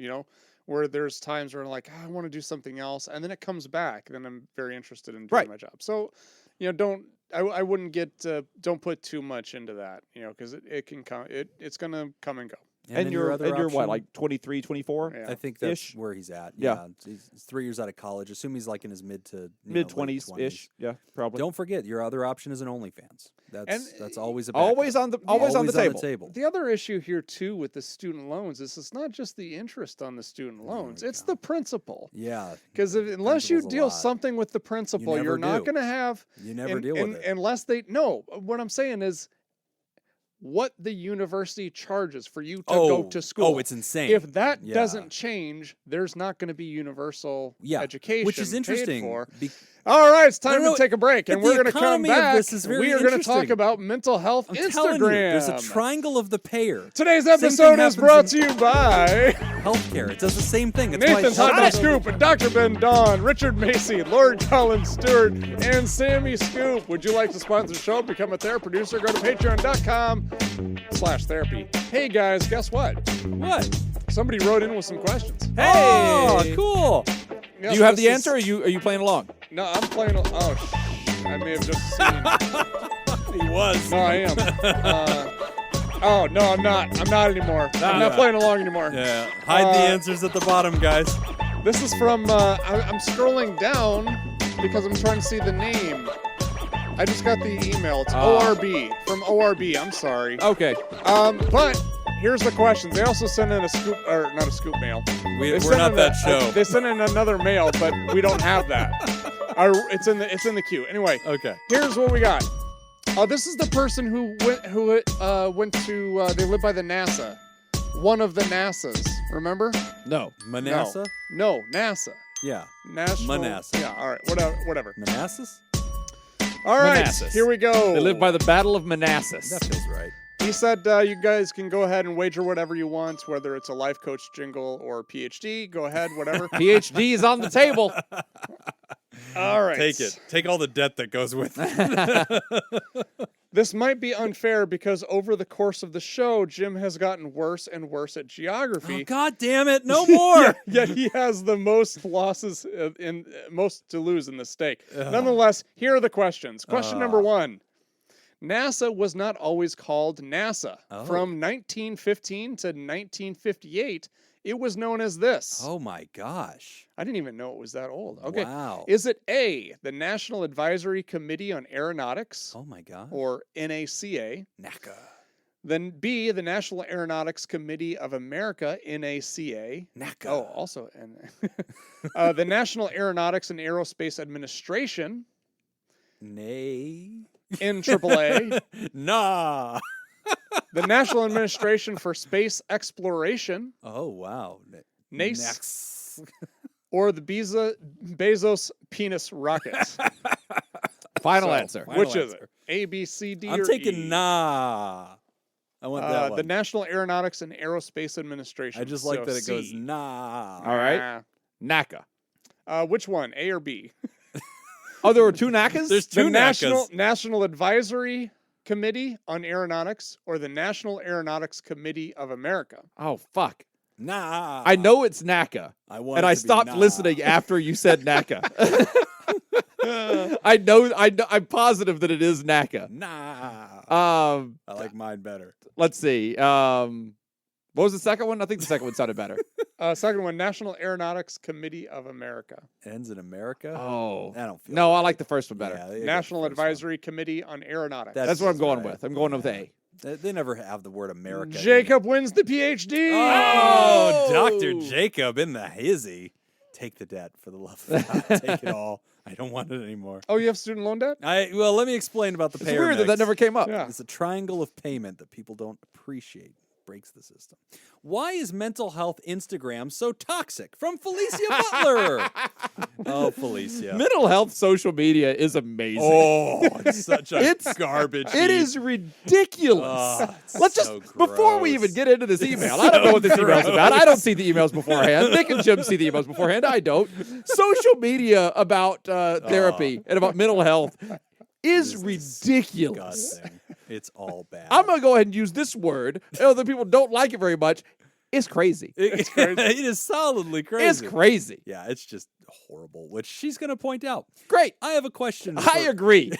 where there's times where I'm like, I want to do something else. And then it comes back. Then I'm very interested in doing my job. So, don't I wouldn't get don't put too much into that, because it can come. It's gonna come and go. And then your other you're what, option? like 23, 24? Yeah. I think that's Ish. where he's at. Yeah. He's 3 years out of college. Assume he's like in his mid 20s ish. Yeah, probably. Don't forget, your other option is an OnlyFans. That's always a always backup. on the table. The other issue here too with the student loans is it's not just the interest on the student loans; it's the principal. Yeah. Because unless you Principal's a deal lot. something with the principal, never you're not do. going to have. You never deal with it. Unless they no. What I'm saying is, what the university charges for you to go to school. Oh, it's insane. If that Yeah. doesn't change, there's not going to be universal education. Which is paid interesting. for. All right, it's time No, to take a break, and but we're the going to come economy of back. this is very We are going to talk interesting. about mental health I'm Instagram. telling you, there's a triangle of the payer. Today's Same thing episode is happens brought to in you by healthcare. It does the same thing. It's Nathan's why Hot Dog Scoop, and Dr. Ben Don, Richard Macy, Lord Colin Stewart, and Sammy Scoop. Would you like to sponsor the show? Become a therapy producer. Go to patreon.com/therapy. Hey guys, guess what? What? Somebody wrote in with some questions. Hey! Oh, cool. Yeah, Do you have this the is- answer, or are you playing along? No, I'm playing. Oh, I may have just seen. He was. No, I am. Oh no, I'm not. I'm not anymore. I'm not playing along anymore. Yeah. Hide the answers at the bottom, guys. This is from. I'm scrolling down because I'm trying to see the name. I just got the email. It's ORB from ORB. I'm sorry. Okay. But here's the questions. They also sent in a scoop, or not a scoop mail. We're sent not in that show. They sent in another mail, but we don't have that. It's in the queue. Anyway. Okay. Here's what we got. This is the person who went to. They live by the NASA. One of the NASAs. Remember? No. Manasseh? No, NASA. Yeah. National. Manasseh. Yeah. All right. Whatever. Manassas? All right. Manassas. Here we go. They live by the Battle of Manassas. That feels right. He said you guys can go ahead and wager whatever you want, whether it's a life coach jingle or PhD. Go ahead, whatever. PhD is on the table. All right. Take it. Take all the debt that goes with it. This might be unfair because over the course of the show, Jim has gotten worse and worse at geography. Oh, God damn it. No more. Yet he has the most losses most to lose in the stake. Nonetheless, here are the questions. Question number 1. NASA was not always called NASA. Oh. From 1915 to 1958, it was known as this. Oh, my gosh. I didn't even know it was that old. Okay. Wow. Is it A, the National Advisory Committee on Aeronautics, Oh, my God. or NACA? NACA. Then B, the National Aeronautics Committee of America, NACA. NACA. Oh, also the National Aeronautics and Aerospace Administration, Nay. NAAA. Nah. The National Administration for Space Exploration, Oh, wow. NACE, Next. or the Bezos penis rockets. Final answer. Final Which is answer. it? A, B, C, D, I'm or taking E? nah. I want that one. The National Aeronautics and Aerospace Administration. I just like So that it goes C. nah. All right. NACA. Which one, A or B? Oh, there were two NACAs? There's The two NACAs. National Advisory Committee on Aeronautics or the National Aeronautics Committee of America? Oh, fuck. Nah. I know it's NACA. I want And it I to be stopped nah. listening after you said NACA. I know, I'm positive that it is NACA. Nah. I like mine better. Let's see. What was the second one? I think the second one sounded better. Second one, National Aeronautics Committee of America. Ends in America? Oh. I don't feel No, I like the first one better. Yeah, they got National the first one. Advisory Committee on Aeronautics. That's what I'm going right. with. I'm going with Yeah. A. They never have the word America. in Jacob wins the PhD. Oh, Oh! Dr. Jacob in the hizzy. Take the debt for the love of God. Take it all. I don't want it anymore. Oh, you have student loan debt? Well, let me explain about the It's payer weird that mix. never came up. Yeah. It's a triangle of payment that people don't appreciate. Breaks the system. Why is mental health Instagram so toxic? From Felicia Butler. Oh, Felicia. Mental health social media is amazing. Oh, it's such a It's- garbage. It heap. is ridiculous. Oh, it's Let's just, so before we gross. even get into this email, I don't know what this email's about. I don't see the emails beforehand. Nick and Jim see the emails beforehand. I don't. Social media about therapy and about mental health is ridiculous. disgusting. It's all bad. I'm going to go ahead and use this word. Other people don't like it very much. It's crazy. It's crazy. It is solidly crazy. It's crazy. Yeah, it's just horrible, which she's going to point out. Great. I have a question. I agree.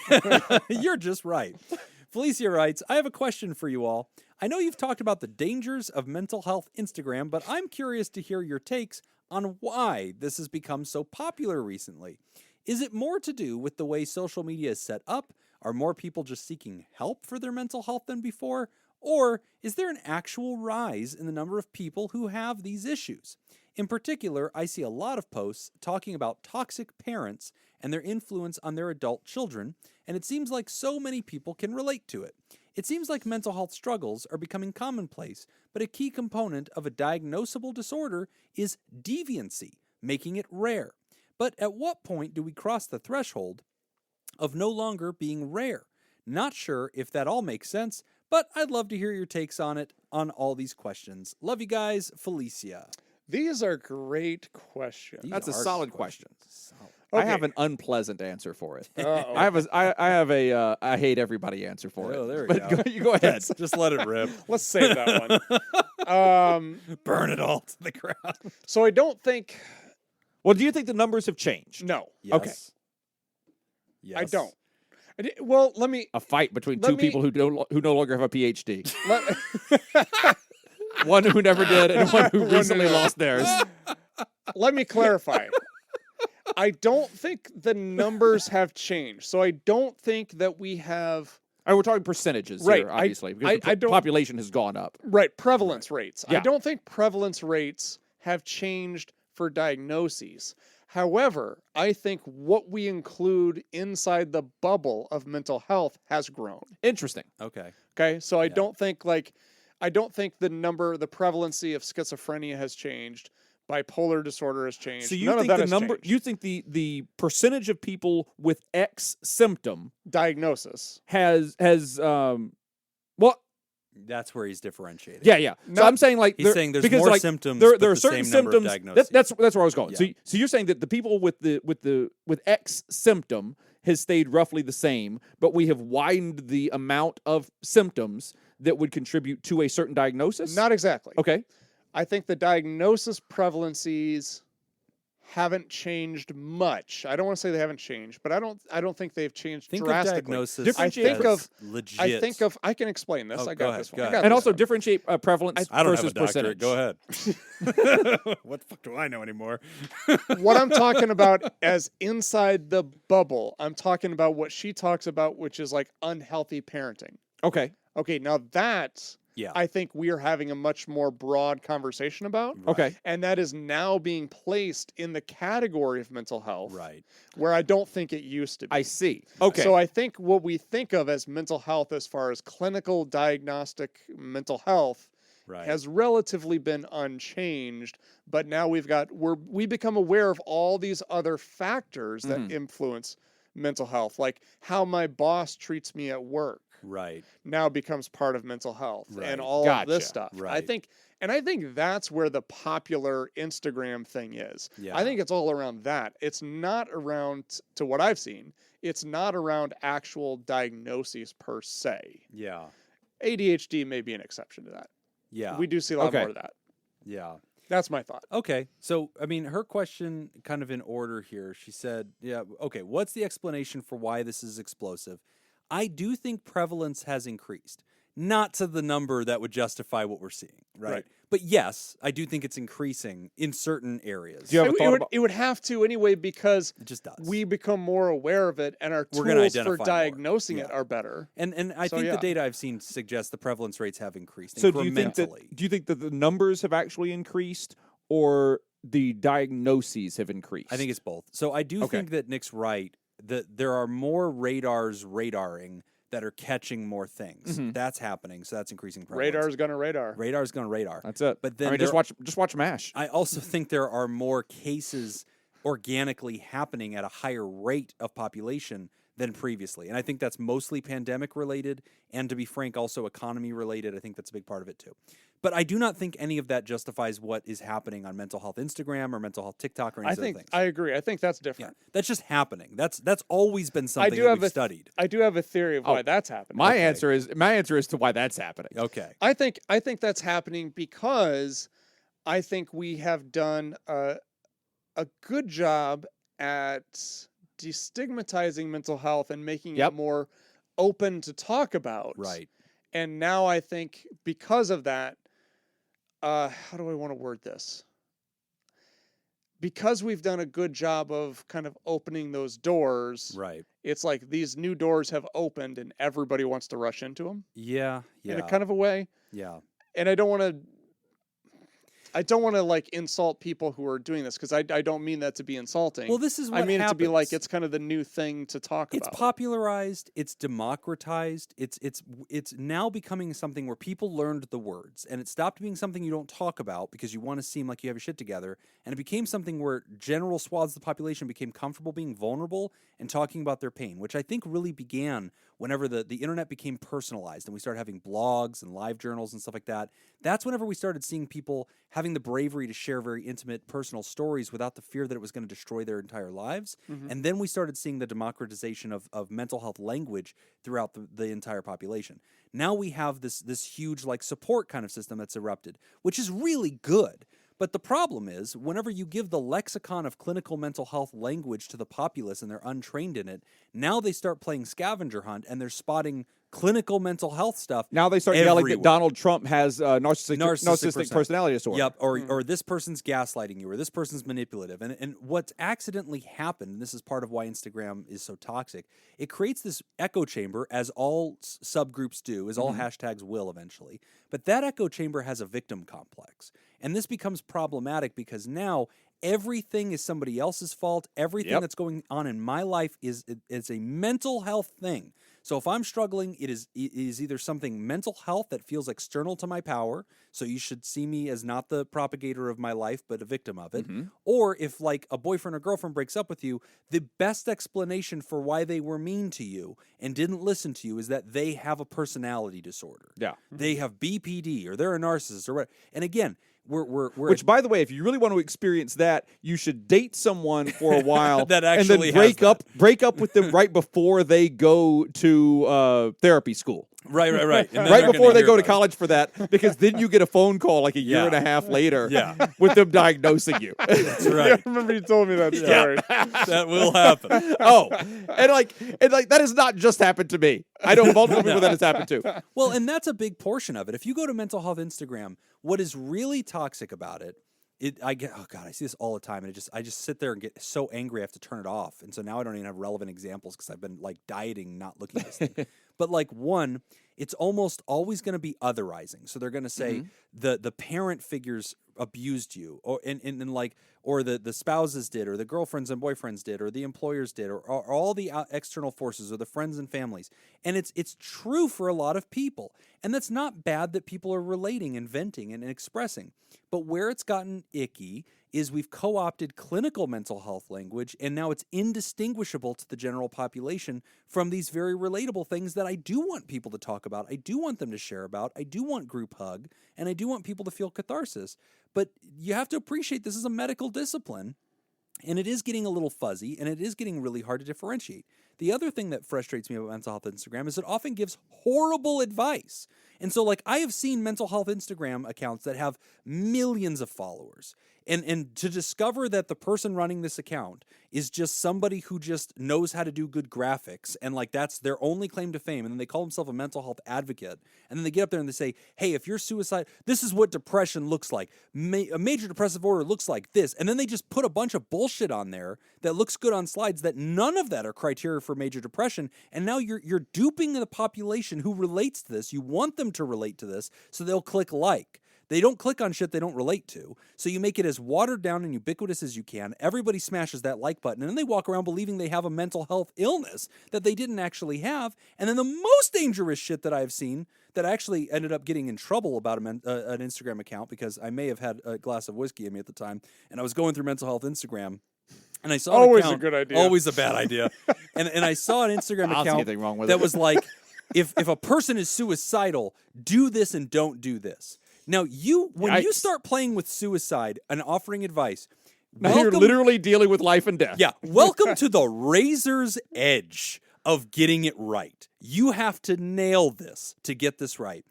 You're just right. Felicia writes, I have a question for you all. I know you've talked about the dangers of mental health Instagram, but I'm curious to hear your takes on why this has become so popular recently. Is it more to do with the way social media is set up? Are more people just seeking help for their mental health than before? Or is there an actual rise in the number of people who have these issues? In particular, I see a lot of posts talking about toxic parents and their influence on their adult children, and it seems like so many people can relate to it. It seems like mental health struggles are becoming commonplace, but a key component of a diagnosable disorder is deviancy, making it rare. But at what point do we cross the threshold of no longer being rare? Not sure if that all makes sense, but I'd love to hear your takes on it, on all these questions. Love you guys, Felicia. These are great questions. That's a These are solid question. Solid. Okay. I have an unpleasant answer for it. Uh-oh. I have a I hate everybody answer for Oh, it. there we But go. you go ahead. Just let it rip. Let's save that one. Burn it all to the ground. So I don't think. Well, do you think the numbers have changed? No, Yes. Okay. Yes. I don't. Well, let me. A fight between Let two me- people who no longer have a PhD. Let, One who never did, and one who One recently who- lost theirs. let me clarify. I don't think the numbers have changed. So I don't think that we have. We're talking percentages Right, here, obviously, because I the don't- population has gone up. Right, prevalence rates. I Yeah. don't think prevalence rates have changed for diagnoses. However, I think what we include inside the bubble of mental health has grown. Interesting. Okay. Okay, so I Yeah. don't think the prevalency of schizophrenia has changed. Bipolar disorder has changed. So you None think of that the has number? changed. You think the percentage of people with X symptom Diagnosis. has well, That's where he's differentiating. yeah. So No, I'm saying like He's saying there's because, more like, symptoms, There but are the certain same number of symptoms. diagnoses. That's where I was going. Yeah. So you're saying that the people with X symptom has stayed roughly the same, but we have widened the amount of symptoms that would contribute to a certain diagnosis. Not exactly. Okay. I think the diagnosis prevalencies haven't changed much. I don't want to say they haven't changed, but I don't think they've changed Think of drastically. diagnosis. Differentiate I think as of- legit. I can explain this. Oh, I go got ahead, this go one. I ahead. got And this also one. differentiate prevalence I don't have versus a doctorate. percentage. Go ahead. What the fuck do I know anymore? What I'm talking about as inside the bubble, I'm talking about what she talks about, which is like unhealthy parenting. Okay. Okay, now that Yeah. I think we are having a much more broad conversation about, Okay. and that is now being placed in the category of mental health, Right. where I don't think it used to be. I see. Okay. So I think what we think of as mental health, as far as clinical diagnostic mental health, Right. has relatively been unchanged, but now we become aware of all these other factors that Mhm. influence mental health, like how my boss treats me at work Right. now becomes part of mental health, Right. and all of this Gotcha. stuff. I Right. think that's where the popular Instagram thing is. Yeah. I think it's all around that. It's not around, to what I've seen, it's not around actual diagnoses per se. Yeah. ADHD may be an exception to that. Yeah. We do see a lot Okay. more of that. Yeah. That's my thought. Okay. So, I mean, her question kind of in order here. She said, yeah, okay, what's the explanation for why this is explosive? I do think prevalence has increased, not to the number that would justify what we're seeing, right? Right. But yes, I do think it's increasing in certain areas. Do you have a It thought would, about- it would have to anyway, because It just does. we become more aware of it, and our We're gonna tools identify for more. diagnosing it Yeah. are better. and I So, think yeah. the data I've seen suggests the prevalence rates have increased So do you think incrementally. that the numbers have actually increased, or the diagnoses have increased? I think it's both. So I do Okay. think that Nick's right, that there are more radars radaring that are catching more things. Mhm. That's happening. So that's increasing prevalence. Radar's gonna radar. Radar's going to radar. That's it. But then I mean, there- just watch MASH. I also think there are more cases organically happening at a higher rate of population than previously. And I think that's mostly pandemic related. And to be frank, also economy related. I think that's a big part of it too. But I do not think any of that justifies what is happening on mental health Instagram or mental health TikTok or any I of those think things. I agree. I think that's Yeah, different. that's just happening. That's always been something do that have we've a- studied. I do have a theory of Oh, why that's happening. My answer is to why that's happening. Okay. I think that's happening because I think we have done a good job at destigmatizing mental health and making Yep. it more open to talk about. Right. And now I think because of that, how do I want to word this? Because we've done a good job of kind of opening those doors, Right. it's like these new doors have opened and everybody wants to rush into them Yeah. in a Yeah. kind of a way. Yeah. And I don't want to like insult people who are doing this because I don't mean that to be insulting. Well, this is what I mean it to be like happens. it's kind of the new thing to talk It's about. popularized, it's democratized, it's now becoming something where people learned the words, and it stopped being something you don't talk about because you want to seem like you have your shit together, and it became something where general swaths of the population became comfortable being vulnerable and talking about their pain, which I think really began whenever the internet became personalized and we started having blogs and live journals and stuff like that. That's whenever we started seeing people having the bravery to share very intimate personal stories without the fear that it was going to destroy their entire lives. And then we started seeing the democratization of mental health language throughout the entire population. Now we have this huge like support kind of system that's erupted, which is really good. But the problem is, whenever you give the lexicon of clinical mental health language to the populace and they're untrained in it, now they start playing scavenger hunt and they're spotting clinical mental health stuff. Now they start yelling that everywhere. Donald Trump has narcissistic personality disorder. Yep, or this person's gaslighting you, or this person's manipulative. And what's accidentally happened, and this is part of why Instagram is so toxic, it creates this echo chamber, as all subgroups do, as all hashtags will eventually. But that echo chamber has a victim complex. And this becomes problematic because now everything is somebody else's fault. Everything that's going on in my life is a mental health thing. So if I'm struggling, it is either something mental health that feels external to my power, so you should see me as not the propagator of my life, but a victim of it. Or if like a boyfriend or girlfriend breaks up with you, the best explanation for why they were mean to you and didn't listen to you is that they have a personality disorder. Yeah. They have BPD or they're a narcissist or what. And again, we're Which, by the way, if you really want to experience that, you should date someone for a while That and actually then has break up with them right before they go to therapy school. right. And then Right they're before gonna they hear go to about it. college for that, because then you get a phone call like a year and a half later with them diagnosing you. That's right. I remember you told me that story. That will happen. Oh, and like that has not just happened to me. I know multiple people that has happened to. Well, and that's a big portion of it. If you go to mental health Instagram, what is really toxic about it, I see this all the time, and I just sit there and get so angry I have to turn it off. And so now I don't even have relevant examples because I've been like dieting, not looking at this thing. But like one, it's almost always going to be otherizing. So they're going to say the parent figures abused you, or or the spouses did, or the girlfriends and boyfriends did, or the employers did, or all the external forces, or the friends and families. And it's true for a lot of people. And that's not bad that people are relating and venting and expressing. But where it's gotten icky is we've co-opted clinical mental health language, and now it's indistinguishable to the general population from these very relatable things that I do want people to talk about. I do want them to share about. I do want group hug, and I do want people to feel catharsis. But you have to appreciate this is a medical discipline, and it is getting a little fuzzy, and it is getting really hard to differentiate. The other thing that frustrates me about mental health Instagram is it often gives horrible advice. And so, like, I have seen mental health Instagram accounts that have millions of followers. And to discover that the person running this account is just somebody who just knows how to do good graphics, and like that's their only claim to fame, and then they call themselves a mental health advocate, and then they get up there and they say, hey, if you're suicide, this is what depression looks like. A major depressive disorder looks like this. And then they just put a bunch of bullshit on there that looks good on slides that none of that are criteria for major depression. And now you're duping the population who relates to this. You want them to relate to this, so they'll click like. They don't click on shit they don't relate to. So you make it as watered down and ubiquitous as you can. Everybody smashes that like button, and then they walk around believing they have a mental health illness that they didn't actually have. And then the most dangerous shit that I've seen that I actually ended up getting in trouble about an Instagram account because I may have had a glass of whiskey in me at the time, and I was going through mental health Instagram. And I saw Always an account, a good idea. Always a bad idea. and I saw an Instagram I don't see account anything wrong with that it. was like, if a person is suicidal, do this and don't do this. Now, when you Yikes. start playing with suicide and offering advice, Now you're literally dealing with life and death. yeah, welcome to the razor's edge of getting it right. You have to nail this to get this right.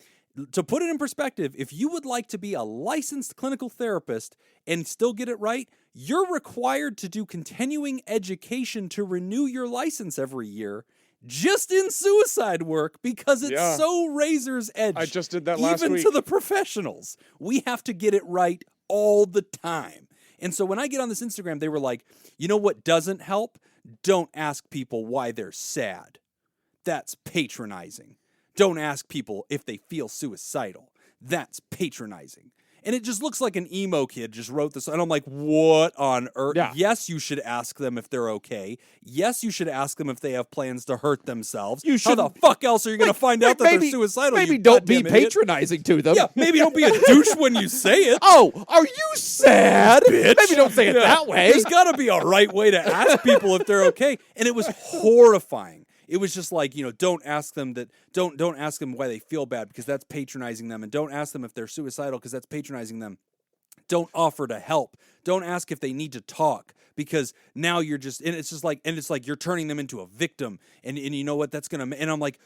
To put it in perspective, if you would like to be a licensed clinical therapist and still get it right, you're required to do continuing education to renew your license every year just in suicide work because it's so razor's edge. I just did that last week. Even to the professionals. We have to get it right all the time. And so when I get on this Instagram, they were like, you know what doesn't help? Don't ask people why they're sad. That's patronizing. Don't ask people if they feel suicidal. That's patronizing. And it just looks like an emo kid just wrote this. And I'm like, what on earth? Yeah. Yes, you should ask them if they're okay. Yes, you should ask them if they have plans to hurt themselves. You How the shouldn't- fuck else are you going to find out that they're suicidal? Maybe you don't be goddamn idiot? patronizing to them. Yeah, maybe don't be a douche when you say it. Oh, are you sad? Bitch. Maybe don't say it Yeah. that way. There's got to be a right way to ask people if they're okay. And it was horrifying. It was just like, don't ask them that. Don't ask them why they feel bad because that's patronizing them, and don't ask them if they're suicidal because that's patronizing them. Don't offer to help. Don't ask if they need to talk because now you're just, and it's like you're turning them into a victim. And you know what that's going to, and I'm like,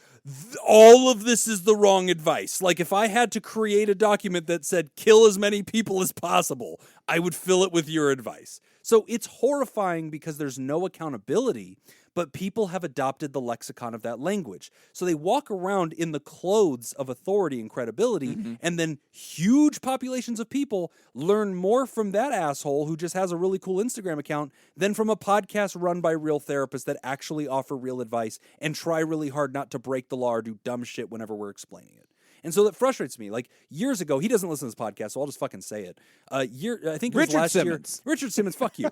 all of this is the wrong advice. Like if I had to create a document that said kill as many people as possible, I would fill it with your advice. So it's horrifying because there's no accountability, but people have adopted the lexicon of that language. So they walk around in the clothes of authority and credibility, and then huge populations of people learn more from that asshole who just has a really cool Instagram account than from a podcast run by real therapists that actually offer real advice and try really hard not to break the law or do dumb shit whenever we're explaining it. And so that frustrates me. Like years ago, he doesn't listen to this podcast, so I'll just fucking say it. I think it was Richard last Simmons. year. Richard Simmons, fuck you.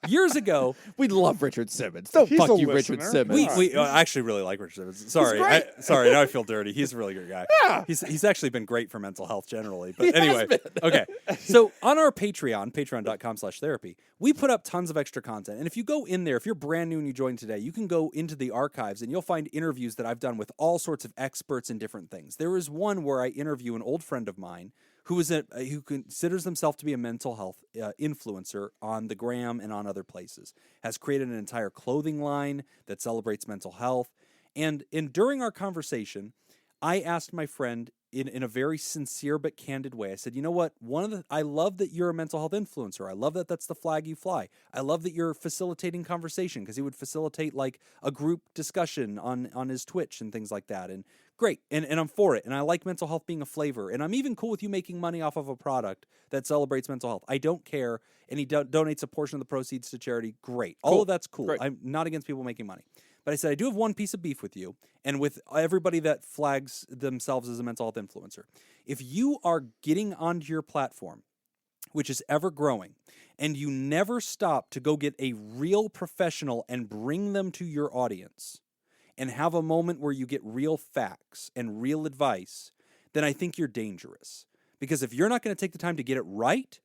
Years ago, We love Richard Simmons. Don't He's fuck a you, Richard listener. Simmons. I actually really like Richard Simmons. Sorry, great. sorry. Now I feel dirty. He's a really good guy. Yeah. He's actually been great for mental health generally. But He has anyway, been. okay. So on our Patreon, patreon.com/therapy, we put up tons of extra content. And if you go in there, if you're brand new and you joined today, you can go into the archives and you'll find interviews that I've done with all sorts of experts in different things. There is one where I interview an old friend of mine who considers himself to be a mental health influencer on the gram and on other places, has created an entire clothing line that celebrates mental health. And during our conversation, I asked my friend in a very sincere but candid way, I said, you know what? I love that you're a mental health influencer. I love that that's the flag you fly. I love that you're facilitating conversation because he would facilitate like a group discussion on his Twitch and things like that. And great. And I'm for it. And I like mental health being a flavor. And I'm even cool with you making money off of a product that celebrates mental health. I don't care. And he donates a portion of the proceeds to charity. Great. All of that's cool. Great. I'm not against people making money. But I said, I do have one piece of beef with you and with everybody that flags themselves as a mental health influencer. If you are getting onto your platform, which is ever growing, and you never stop to go get a real professional and bring them to your audience and have a moment where you get real facts and real advice, then I think you're dangerous. Because if you're not going to take the time to get it right,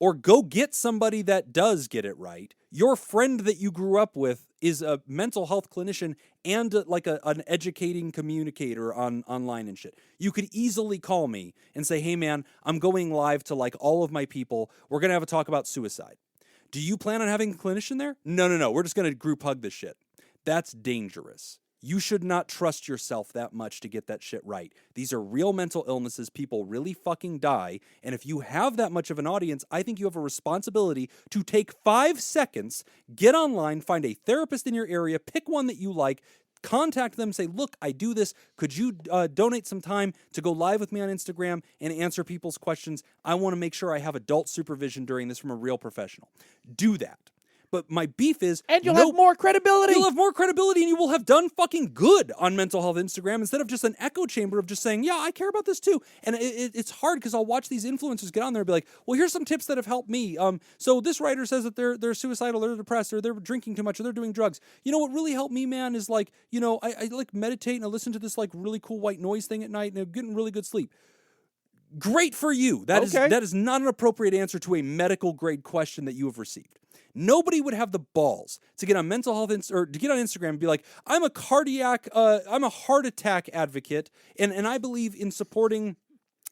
or go get somebody that does get it right, your friend that you grew up with is a mental health clinician and an educating communicator online and shit. You could easily call me and say, hey man, I'm going live to like all of my people. We're going to have a talk about suicide. Do you plan on having a clinician there? No. We're just going to group hug this shit. That's dangerous. You should not trust yourself that much to get that shit right. These are real mental illnesses. People really fucking die. And if you have that much of an audience, I think you have a responsibility to take 5 seconds, get online, find a therapist in your area, pick one that you like, contact them, say, look, I do this. Could you donate some time to go live with me on Instagram and answer people's questions? I want to make sure I have adult supervision during this from a real professional. Do that. But my beef is... And you'll have more credibility. You'll have more credibility and you will have done fucking good on mental health Instagram instead of just an echo chamber of just saying, yeah, I care about this too. And it's hard because I'll watch these influencers get on there and be like, well, here's some tips that have helped me. So this writer says that they're suicidal, they're depressed, or they're drinking too much, or they're doing drugs. You know what really helped me, man, is like, I like meditate and I listen to this like really cool white noise thing at night and I'm getting really good sleep. Great for you. That is not an appropriate answer to a medical grade question that you have received. Nobody would have the balls to get on mental health or to get on Instagram and be like, I'm a heart attack advocate, and I believe in supporting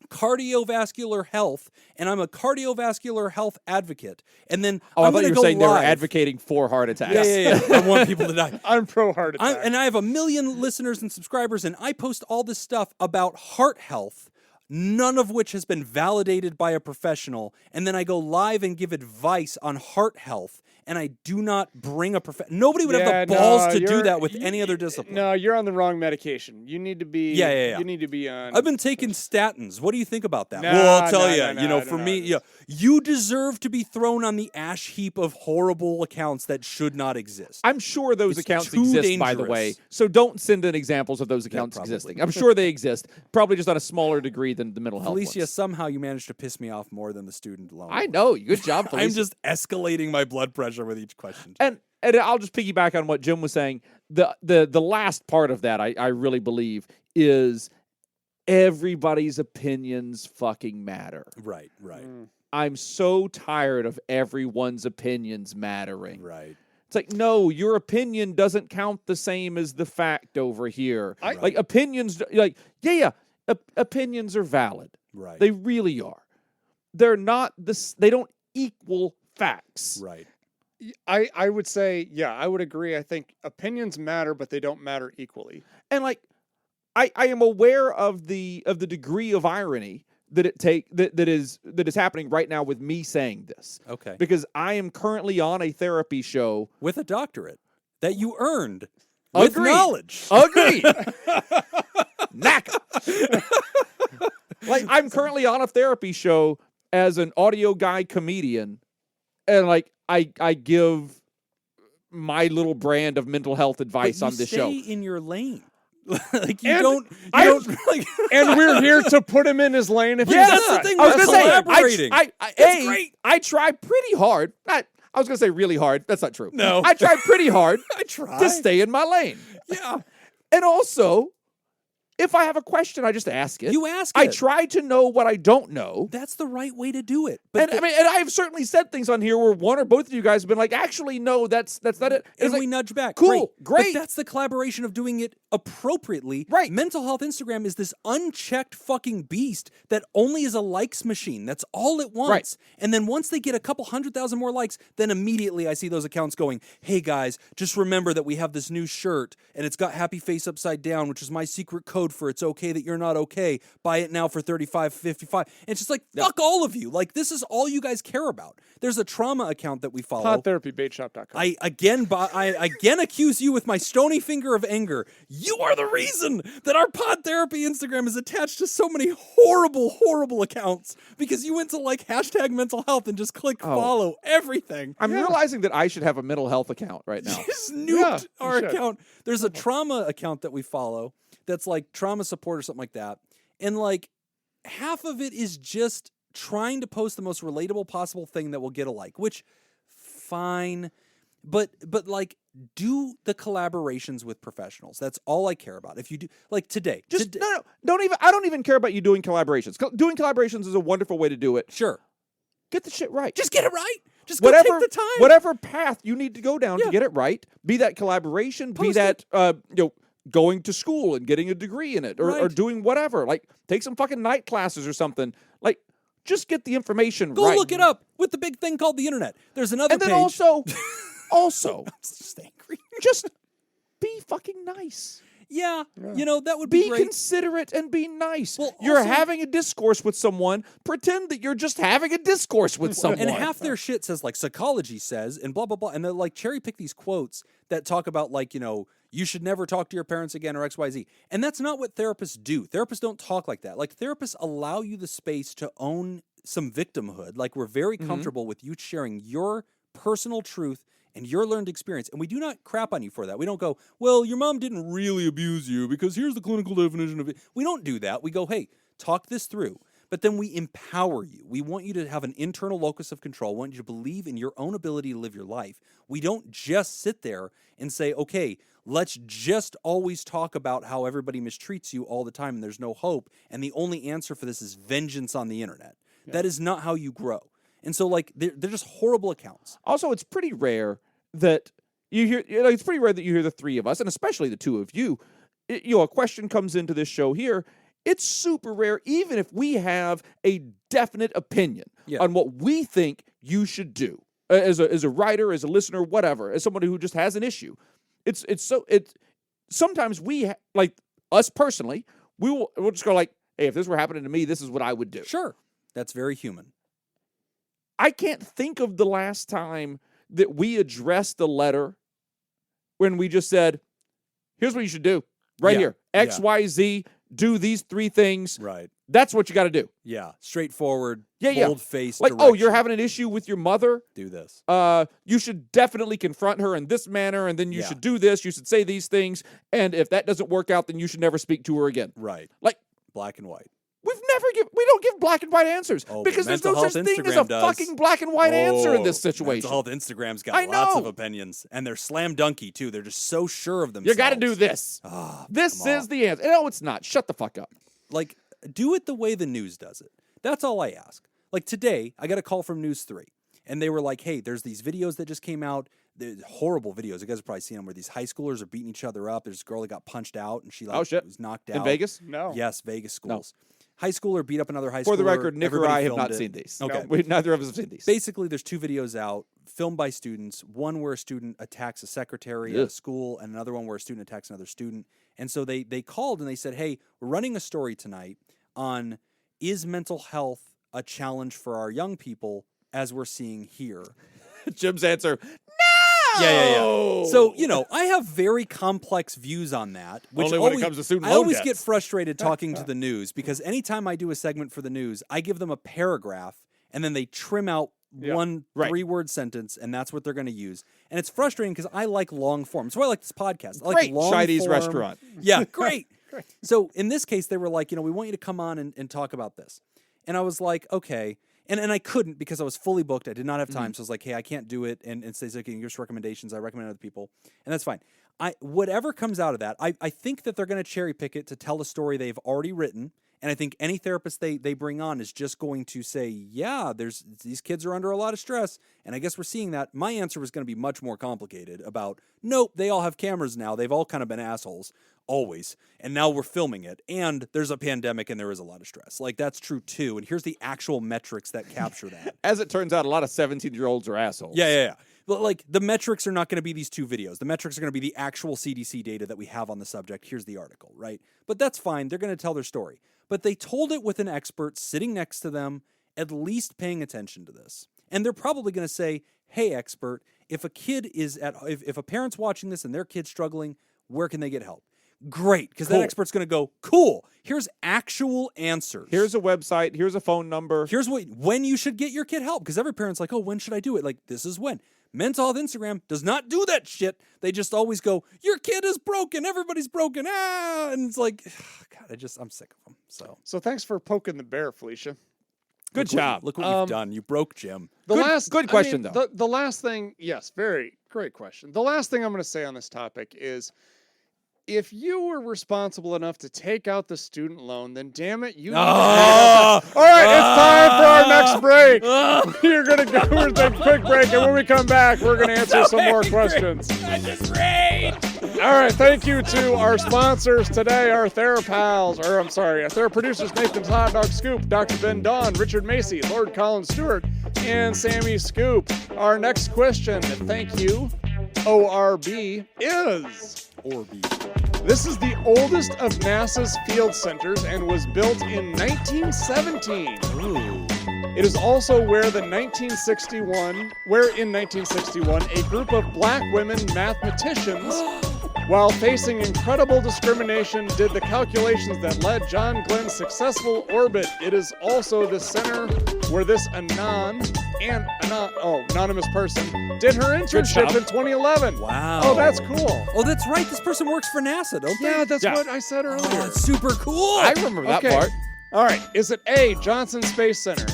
cardiovascular health, and I'm a cardiovascular health advocate. And then I thought you were saying they were advocating for heart attacks. Yeah. I want people to die. I'm pro heart attack. And I have 1 million listeners and subscribers, and I post all this stuff about heart health none of which has been validated by a professional, and then I go live and give advice on heart health, and I do not bring a professional. Nobody would have the balls to do that with any other discipline. No, you're on the wrong medication. You need to be. Yeah. You need to be on. I've been taking statins. What do you think about that? Nah, well, I'll tell nah, you. nah, For nah, me, nah. you deserve to be thrown on the ash heap of horrible accounts that should not exist. I'm sure those It's accounts too exist, by the way. dangerous. So don't send in examples of those accounts probably. existing. I'm sure they exist, probably just on a smaller degree than the mental health Felicia, ones. somehow you managed to piss me off more than the student loan. I know. Good job, Felicia. I'm just escalating my blood pressure with each question. And I'll just piggyback on what Jim was saying. The last part of that, I really believe, is everybody's opinions fucking matter. Right. I'm so tired of everyone's opinions mattering. Right. It's like, no, your opinion doesn't count the same as the fact over here. Like opinions, opinions are valid. Right. They really are. They're not this. They don't equal facts. Right. I would say, yeah, I would agree. I think opinions matter, but they don't matter equally. And like, I am aware of the degree of irony that is happening right now with me saying this. Okay. Because I am currently on a therapy show With a doctorate that you earned with Agreed. knowledge. Agreed. Nacka. Like, I'm currently on a therapy show as an audio guy comedian, and like I give my little brand of mental health advice on this show. Stay in your lane. Like you And don't like. And we're here to put him in his lane if Yeah, he's that's the not. thing. I was We're gonna say, collaborating. That's great. I try pretty hard. I was gonna say really hard. That's not true. No. I try pretty hard I try. to stay in my lane. Yeah. And also, if I have a question, I just ask it. You ask I it. try to know what I don't know. That's the right way to do it. But And I have certainly said things on here where one or both of you guys have been like, actually, no, that's not it. It's and like, we nudge back. cool, great. But that's the collaboration of doing it appropriately. Right. Mental health Instagram is this unchecked fucking beast that only is a likes machine. That's all it wants. Right. And then once they get a couple 100,000 more likes, then immediately I see those accounts going, hey guys, just remember that we have this new shirt and it's got happy face upside down, which is my secret code for it's okay that you're not okay. Buy it now for $35.55. And it's just like, fuck all of you. Like, this is all you guys care about. There's a trauma account that we follow. PodTherapyBaitShop.com. I again accuse you with my stony finger of anger. You are the reason that our Pod Therapy Instagram is attached to so many horrible, horrible accounts because you went to like hashtag mental health and just clicked follow everything. I'm realizing that I should have a mental health account right now. Just nuked you our should. account. There's a trauma account that we follow that's like trauma support or something like that. And like half of it is just trying to post the most relatable possible thing that will get a like, which fine. But like do the collaborations with professionals. That's all I care about. If you do like today. I don't even care about you doing collaborations. Doing collaborations is a wonderful way to do it. Sure. Get the shit right. Just get it right. Just go take the time. Whatever path you need to go down to get it right, be that collaboration, be Post that going to school and getting a degree in it, or Right. doing whatever. Like, take some fucking night classes or something. Like, just get the information Go right. look it up with the big thing called the internet. There's another And then page. also, I'm just angry. just be fucking nice. Yeah, you know, that would be Be great. considerate and be nice. Well, you're also- having a discourse with someone. Pretend that you're just having a discourse with someone. And half their shit says like psychology says and blah blah blah, and they like cherry pick these quotes that talk about like you should never talk to your parents again or XYZ. And that's not what therapists do. Therapists don't talk like that. Like therapists allow you the space to own some victimhood. Like we're very comfortable with you sharing your personal truth and your learned experience. And we do not crap on you for that. We don't go, well, your mom didn't really abuse you because here's the clinical definition of it. We don't do that. We go, hey, talk this through. But then we empower you. We want you to have an internal locus of control. We want you to believe in your own ability to live your life. We don't just sit there and say, okay, let's just always talk about how everybody mistreats you all the time and there's no hope. And the only answer for this is vengeance on the internet. Yeah. That is not how you grow. And so, like, they're just horrible accounts. Also, it's pretty rare that you hear. It's pretty rare that you hear the three of us, and especially the two of you. A question comes into this show here. It's super rare, even if we have a definite opinion on what we think you should do as a writer, as a listener, whatever, as somebody who just has an issue. Sometimes we like us personally. We'll just go like, hey, if this were happening to me, this is what I would do. Sure. That's very human. I can't think of the last time that we addressed the letter when we just said, here's what you should do right here. X, Y, Z, do these 3 things. Right. That's what you got to do. Yeah. Straightforward, Yeah. bold-faced Like, direction. oh, you're having an issue with your mother? Do this. You should definitely confront her in this manner, and then you Yeah. should do this. You should say these things. And if that doesn't work out, then you should never speak to her again. Right. Like, Black and white. we don't give black and white answers Oh, because but there's no Mental such Health thing as a Instagram does. fucking black and white answer in this situation. Mental Health Instagram's got I lots of know. opinions, and they're slam dunky too. They're just so sure of You themselves. got to do this. Ah, This come on. is the answer. No, it's not. Shut the fuck up. Like, do it the way the news does it. That's all I ask. Like today, I got a call from News 3, and they were like, hey, there's these videos that just came out. They're horrible videos. You guys have probably seen them where these high schoolers are beating each other up. There's a girl that got punched out, and she Oh, shit. was knocked out. In Vegas? No. Yes, Vegas schools. High schooler beat up another high schooler. For the record, Nick or Everybody I have filmed not it. seen these. Okay. Neither of us have seen these. Basically, there's 2 videos out filmed by students. One where a student attacks a secretary at Ugh. a school, and another one where a student attacks another student. And so they called and they said, hey, we're running a story tonight on is mental health a challenge for our young people as we're seeing here? Jim's answer, no! Yeah. So, I have very complex views on that. Which Only when it comes to student I loan always debts. get frustrated talking to the news because anytime I do a segment for the news, I give them a paragraph and then they trim out one Right. 3-word sentence, and that's what they're going to use. And it's frustrating because I like long form. That's why I like this podcast. I like Great long Chinese form. restaurant. Yeah, great. So in this case, they were like, we want you to come on and talk about this. And I was like, okay. And I couldn't because I was fully booked. I did not have time. So I was like, hey, I can't do it. And says, okay, give us recommendations. I recommend other people. And that's fine. Whatever comes out of that, I think that they're going to cherry pick it to tell a story they've already written. And I think any therapist they bring on is just going to say, yeah, these kids are under a lot of stress. And I guess we're seeing that. My answer was going to be much more complicated about, nope, they all have cameras now. They've all kind of been assholes. Always. And now we're filming it. And there's a pandemic and there is a lot of stress. Like, that's true too. And here's the actual metrics that capture that. As it turns out, a lot of 17-year-olds are assholes. Yeah. But like, the metrics are not going to be these 2 videos. The metrics are going to be the actual CDC data that we have on the subject. Here's the article, right? But that's fine. They're going to tell their story. But they told it with an expert sitting next to them, at least paying attention to this. And they're probably going to say, hey, expert, if a kid is if a parent's watching this and their kid's struggling, where can they get help? Great, because that expert's going to go, cool, here's actual answers. Here's a website. Here's a phone number. Here's when you should get your kid help, because every parent's like, oh, when should I do it? Like, this is when. Mental Health Instagram does not do that shit. They just always go, your kid is broken, everybody's broken, and it's like, God, I'm sick of them. So thanks for poking the bear, Felicia. Good job. Look what you've done. You broke Jim. Good question, though. The last thing, yes, very great question. The last thing I'm going to say on this topic is, if you were responsible enough to take out the student loan, then damn it, you. All right, it's time for our next break. We're gonna go. We're gonna take a quick break, and when we come back, we're gonna answer some more questions. All right, thank you to our sponsors today, our TheraPals, our TheraProducers, Nathan's Hot Dog Scoop, Dr. Ben Don, Richard Macy, Lord Colin Stewart, and Sammy Scoop. Our next question, thank you, ORB, is. This is the oldest of NASA's field centers and was built in 1917. Ooh. It is also where in 1961, a group of black women mathematicians, while facing incredible discrimination, did the calculations that led John Glenn's successful orbit. It is also the center where this anonymous person did her internship in 2011. Wow. Oh, that's cool. Oh, that's right. This person works for NASA, don't they? Yeah, that's what I said earlier. Oh, that's super cool. I remember that Okay. part. All right. Is it A, Johnson Space Center,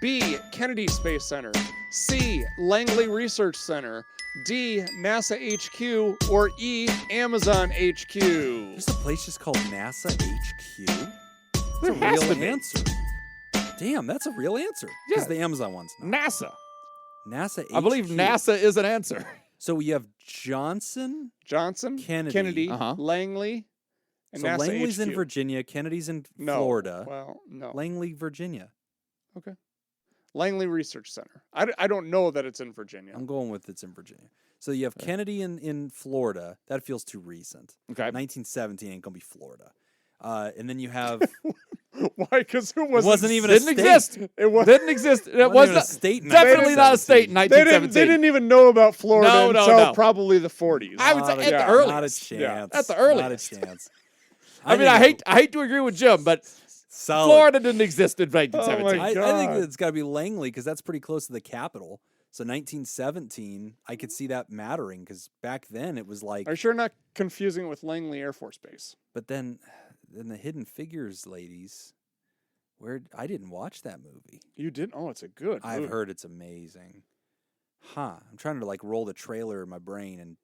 B, Kennedy Space Center, C, Langley Research Center, D, NASA HQ, or E, Amazon HQ? There's a place just called NASA HQ? That's There a has to real be. answer. Damn, that's a real answer. Because the Amazon one's not. NASA. NASA HQ. I believe NASA is an answer. So we have Johnson, Kennedy, Uh-huh. Langley, and so NASA Langley's HQ. in Virginia, Kennedy's in No. Florida. Well, no. Langley, Virginia. Okay. Langley Research Center. I don't know that it's in Virginia. I'm going with it's in Virginia. So you have Kennedy in Florida. That feels too recent. Okay. 1917 ain't going to be Florida. And then you have Why? Because it wasn't even a Didn't state. exist. It was. Didn't exist. It Wasn't was even a state in definitely not a state in 1917. 1917. They didn't even know about Florida No, until probably the 40s. I would say Not at the Not a earliest. chance. Yeah. At the Not a earliest. chance. I mean, I hate to agree with Jim, but Solid. Florida didn't exist in Oh 1917. my I think God. that it's got to be Langley because that's pretty close to the capital. So 1917, I could see that mattering because back then it was like. Are you sure not confusing it with Langley Air Force Base? But then the Hidden Figures ladies, I didn't watch that movie. You didn't? Oh, it's a good I've movie. heard it's amazing. Huh? I'm trying to like roll the trailer in my brain and.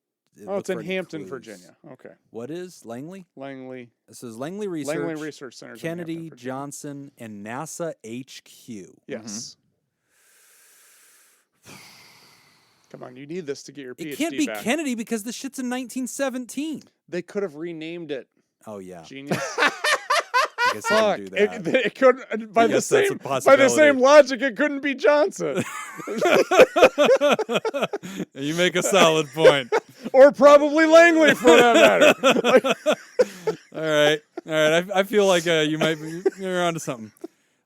Oh, it's look in for any Hampton, clues. Virginia. Okay. What is Langley? Langley. This is Langley Research. Langley Research Center. Kennedy, Johnson, and NASA HQ. Yes. Come on, you need this to get your PhD It can't be back. Kennedy because the shit's in 1917. They could have renamed it. Oh yeah, Genius. I guess I Fuck. can do that. It couldn't. By I the guess that's a same possibility. logic, it couldn't be Johnson, You make a solid point. or probably Langley for that matter. All right. I feel like you're onto something.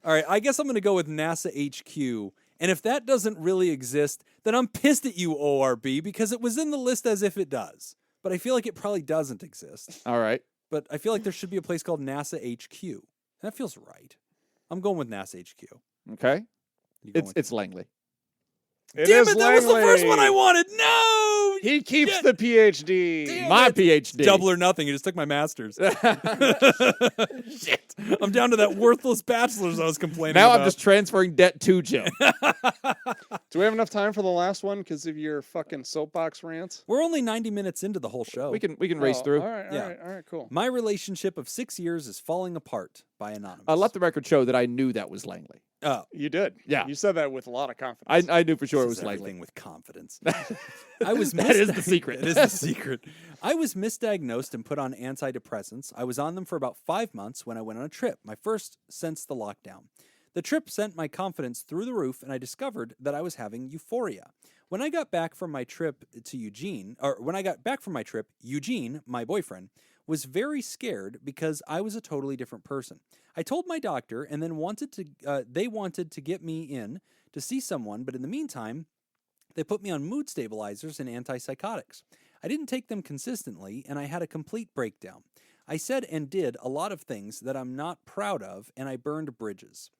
All right. I guess I'm going to go with NASA HQ. And if that doesn't really exist, then I'm pissed at you, ORB, because it was in the list as if it does. But I feel like it probably doesn't exist. All right. But I feel like there should be a place called NASA HQ. And that feels right. I'm going with NASA HQ. Okay. You going with- It's Langley. It Damn is it, that was the first one I Langley. wanted. No! He keeps Shit. the PhD. Damn My it. PhD. Double or nothing. You just took my master's. Shit. I'm down to that worthless bachelor's I was complaining Now about. I'm just transferring debt to Jim. Do we have enough time for the last one because of your fucking soapbox rants? We're only 90 minutes into the whole show. We can race Oh, through. All right, Yeah. all right, cool. My relationship of 6 years is falling apart by Anonymous. Let the record show that I knew that was Langley. Oh, You did. Yeah. You said that with a lot of confidence. I knew for sure it this was is Langley. everything with confidence. I was That is the secret. It is the secret. I was misdiagnosed and put on antidepressants. I was on them for about 5 months when I went on a trip, my first since the lockdown. The trip sent my confidence through the roof, and I discovered that I was having euphoria. When I got back from my trip, Eugene, my boyfriend, was very scared because I was a totally different person. I told my doctor, and then they wanted to get me in to see someone, but in the meantime, they put me on mood stabilizers and antipsychotics. I didn't take them consistently, and I had a complete breakdown. I said and did a lot of things that I'm not proud of, and I burned bridges.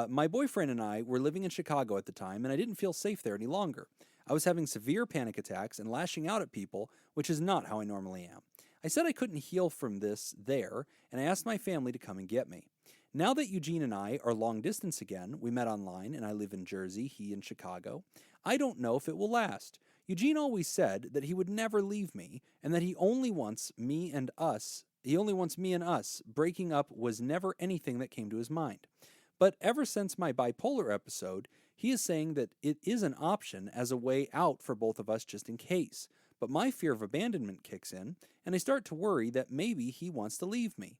My boyfriend and I were living in Chicago at the time, and I didn't feel safe there any longer. I was having severe panic attacks and lashing out at people, which is not how I normally am. I said I couldn't heal from this there, and I asked my family to come and get me. Now that Eugene and I are long distance again, we met online, and I live in Jersey, he in Chicago, I don't know if it will last. Eugene always said that he would never leave me, and that he only wants me and us. Breaking up was never anything that came to his mind. But ever since my bipolar episode, he is saying that it is an option as a way out for both of us just in case. But my fear of abandonment kicks in, and I start to worry that maybe he wants to leave me.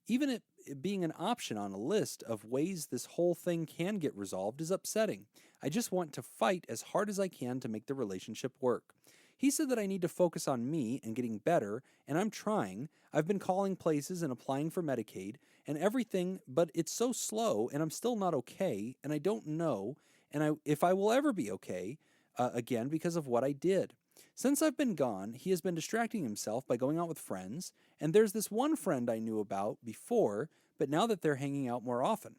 Even it being an option on a list of ways this whole thing can get resolved is upsetting. I just want to fight as hard as I can to make the relationship work. He said that I need to focus on me and getting better, and I'm trying. I've been calling places and applying for Medicaid and everything, but it's so slow, and I'm still not okay, and I don't know if I will ever be okay again because of what I did. Since I've been gone, he has been distracting himself by going out with friends, and there's this one friend I knew about before, but now that they're hanging out more often.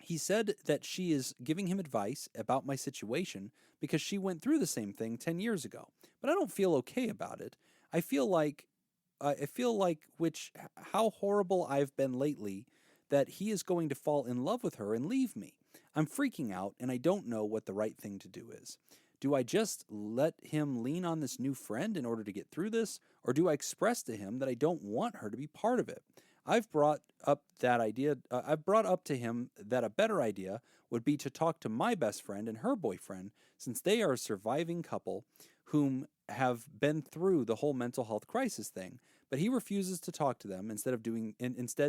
He said that she is giving him advice about my situation because she went through the same thing 10 years ago, but I don't feel okay about it. I feel like how horrible I've been lately that he is going to fall in love with her and leave me. I'm freaking out, and I don't know what the right thing to do is. Do I just let him lean on this new friend in order to get through this, or do I express to him that I don't want her to be part of it? I've brought up to him that a better idea would be to talk to my best friend and her boyfriend, since they are a surviving couple whom have been through the whole mental health crisis thing, but he refuses to talk to them instead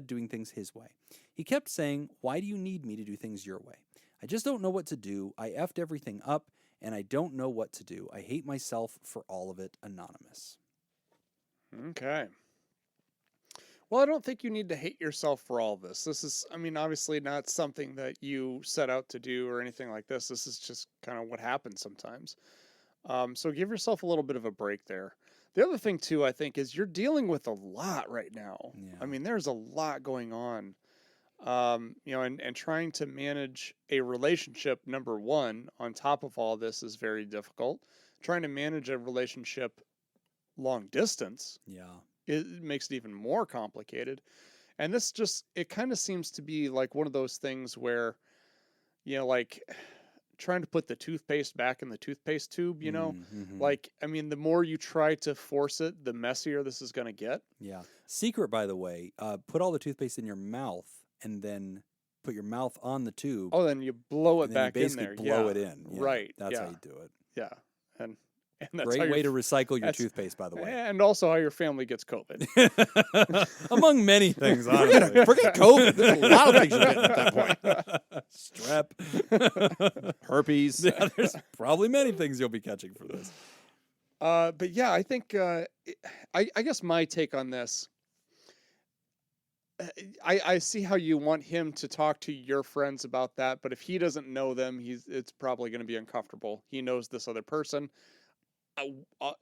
doing things his way. He kept saying, "Why do you need me to do things your way?" I just don't know what to do. I effed everything up, and I don't know what to do. I hate myself for all of it. Anonymous. Okay. Well, I don't think you need to hate yourself for all this. This is, I mean, obviously not something that you set out to do or anything like this. This is just kind of what happens sometimes. So give yourself a little bit of a break there. The other thing too, I think, is you're dealing with a lot right now. Yeah. I mean, there's a lot going on. And trying to manage a relationship, number one, on top of all this is very difficult. Trying to manage a relationship long distance, Yeah. it makes it even more complicated. And this just, it kind of seems to be like one of those things where, like trying to put the toothpaste back in the toothpaste tube, Mm-hmm. like, I mean, the more you try to force it, the messier this is going to get. Yeah. Secret, by the way, put all the toothpaste in your mouth and then put your mouth on the tube. Oh, then you blow it and then back you in basically there. blow Yeah. it in. Yeah, Right. That's Yeah. how you do it. Yeah. And that's Great how way to your, recycle your that's- toothpaste, by the way. and also how your family gets COVID. Among many things, honestly. Forget COVID. There's a lot of things you're getting at that point. Strep. Herpes. Yeah, there's probably many things you'll be catching for this. But yeah, I think, I guess my take on this, I see how you want him to talk to your friends about that, but if he doesn't know them, it's probably going to be uncomfortable. He knows this other person.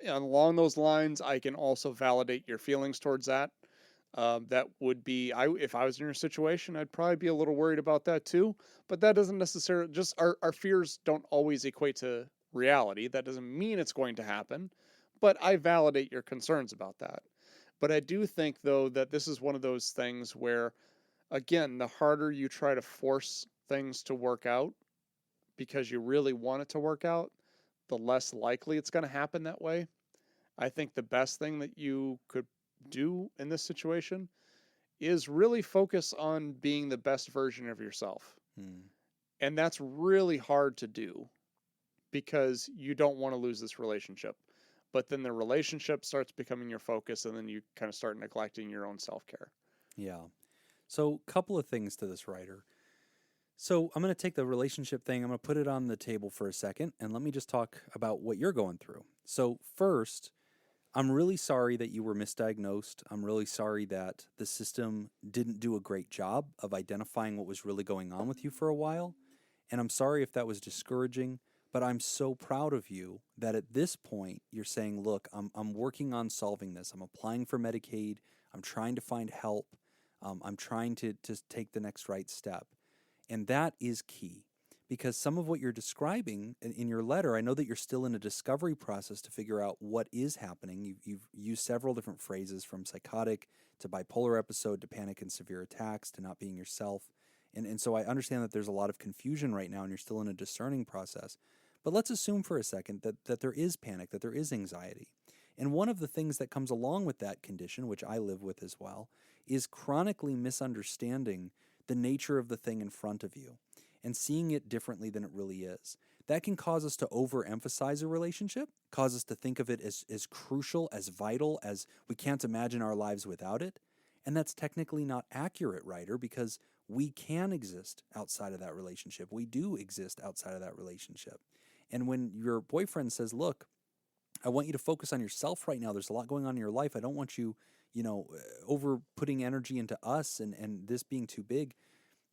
Along those lines, I can also validate your feelings towards that. That would be, if I was in your situation, I'd probably be a little worried about that too. But that doesn't necessarily, just our fears don't always equate to reality. That doesn't mean it's going to happen, but I validate your concerns about that. But I do think, though, that this is one of those things where, again, the harder you try to force things to work out because you really want it to work out, the less likely it's going to happen that way. I think the best thing that you could do in this situation is really focus on being the best version of yourself. And that's really hard to do because you don't want to lose this relationship. But then the relationship starts becoming your focus, and then you kind of start neglecting your own self-care. Yeah. So, couple of things to this writer. So, I'm going to take the relationship thing, I'm going to put it on the table for a second, and let me just talk about what you're going through. So, first, I'm really sorry that you were misdiagnosed. I'm really sorry that the system didn't do a great job of identifying what was really going on with you for a while. And I'm sorry if that was discouraging. But I'm so proud of you that at this point you're saying, look, I'm working on solving this. I'm applying for Medicaid. I'm trying to find help. I'm trying to take the next right step. And that is key because some of what you're describing in your letter, I know that you're still in a discovery process to figure out what is happening. You've used several different phrases from psychotic to bipolar episode to panic and severe attacks to not being yourself. And so I understand that there's a lot of confusion right now and you're still in a discerning process. But let's assume for a second that there is panic, that there is anxiety. And one of the things that comes along with that condition, which I live with as well, is chronically misunderstanding the nature of the thing in front of you and seeing it differently than it really is. That can cause us to overemphasize a relationship, cause us to think of it as crucial, as vital, as we can't imagine our lives without it. And that's technically not accurate, writer, because we can exist outside of that relationship. We do exist outside of that relationship. And when your boyfriend says, look, I want you to focus on yourself right now. There's a lot going on in your life. I don't want you, over putting energy into us and this being too big.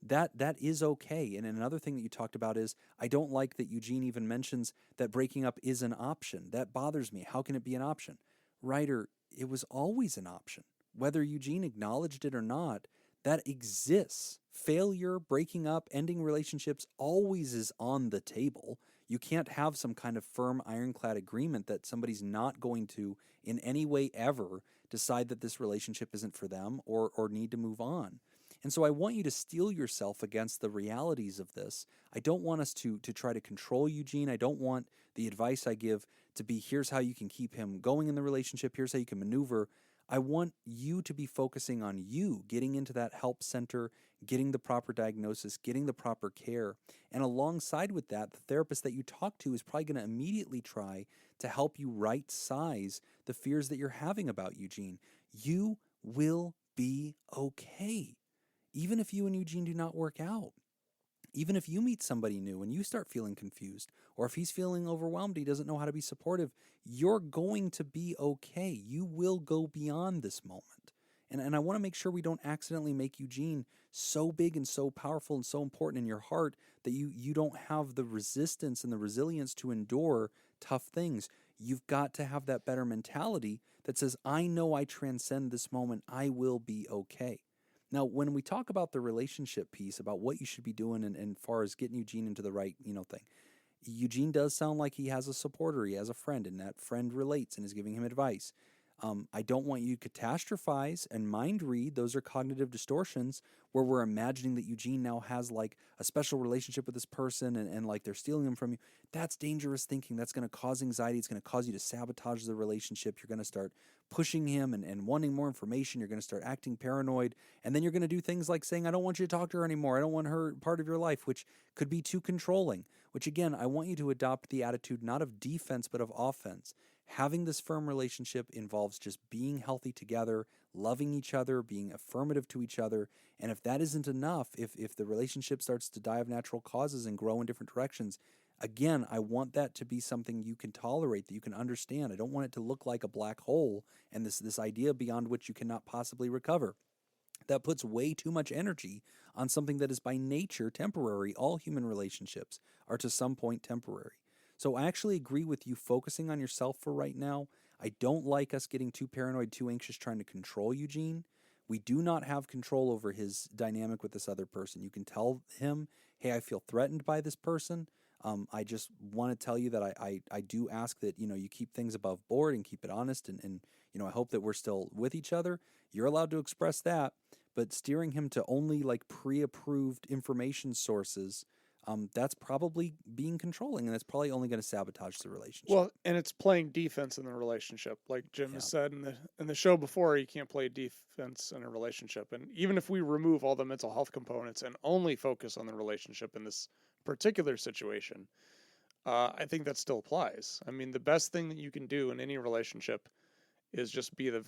That is okay. And another thing that you talked about is, I don't like that Eugene even mentions that breaking up is an option. That bothers me. How can it be an option? Writer, it was always an option. Whether Eugene acknowledged it or not, that exists. Failure, breaking up, ending relationships always is on the table. You can't have some kind of firm, ironclad agreement that somebody's not going to, in any way ever, decide that this relationship isn't for them or need to move on. And so I want you to steel yourself against the realities of this. I don't want us to try to control Eugene. I don't want the advice I give to be, here's how you can keep him going in the relationship, here's how you can maneuver. I want you to be focusing on you, getting into that help center, getting the proper diagnosis, getting the proper care. And alongside with that, the therapist that you talk to is probably going to immediately try to help you right size the fears that you're having about Eugene. You will be okay, even if you and Eugene do not work out. Even if you meet somebody new and you start feeling confused, or if he's feeling overwhelmed, he doesn't know how to be supportive, you're going to be okay. You will go beyond this moment. And I want to make sure we don't accidentally make Eugene so big and so powerful and so important in your heart that you don't have the resistance and the resilience to endure tough things. You've got to have that better mentality that says, I know I transcend this moment. I will be okay. Now, when we talk about the relationship piece, about what you should be doing and far as getting Eugene into the right, thing, Eugene does sound like he has a supporter, he has a friend, and that friend relates and is giving him advice. I don't want you to catastrophize and mind read. Those are cognitive distortions where we're imagining that Eugene now has like a special relationship with this person and like they're stealing him from you. That's dangerous thinking. That's going to cause anxiety. It's going to cause you to sabotage the relationship. You're going to start pushing him and wanting more information. You're going to start acting paranoid. And then you're going to do things like saying, I don't want you to talk to her anymore. I don't want her part of your life, which could be too controlling. Which again, I want you to adopt the attitude not of defense, but of offense. Having this firm relationship involves just being healthy together, loving each other, being affirmative to each other. And if that isn't enough, if the relationship starts to die of natural causes and grow in different directions, again, I want that to be something you can tolerate, that you can understand. I don't want it to look like a black hole and this idea beyond which you cannot possibly recover. That puts way too much energy on something that is by nature temporary. All human relationships are to some point temporary. So I actually agree with you focusing on yourself for right now. I don't like us getting too paranoid, too anxious, trying to control Eugene. We do not have control over his dynamic with this other person. You can tell him, hey, I feel threatened by this person. I just want to tell you that I do ask that, you keep things above board and keep it honest. And I hope that we're still with each other. You're allowed to express that, but steering him to only like pre-approved information sources, that's probably being controlling, and that's probably only going to sabotage the relationship. Well, and it's playing defense in the relationship, like Jim has said in the show before. You can't play defense in a relationship, and even if we remove all the mental health components and only focus on the relationship in this particular situation, I think that still applies. I mean, the best thing that you can do in any relationship is just be the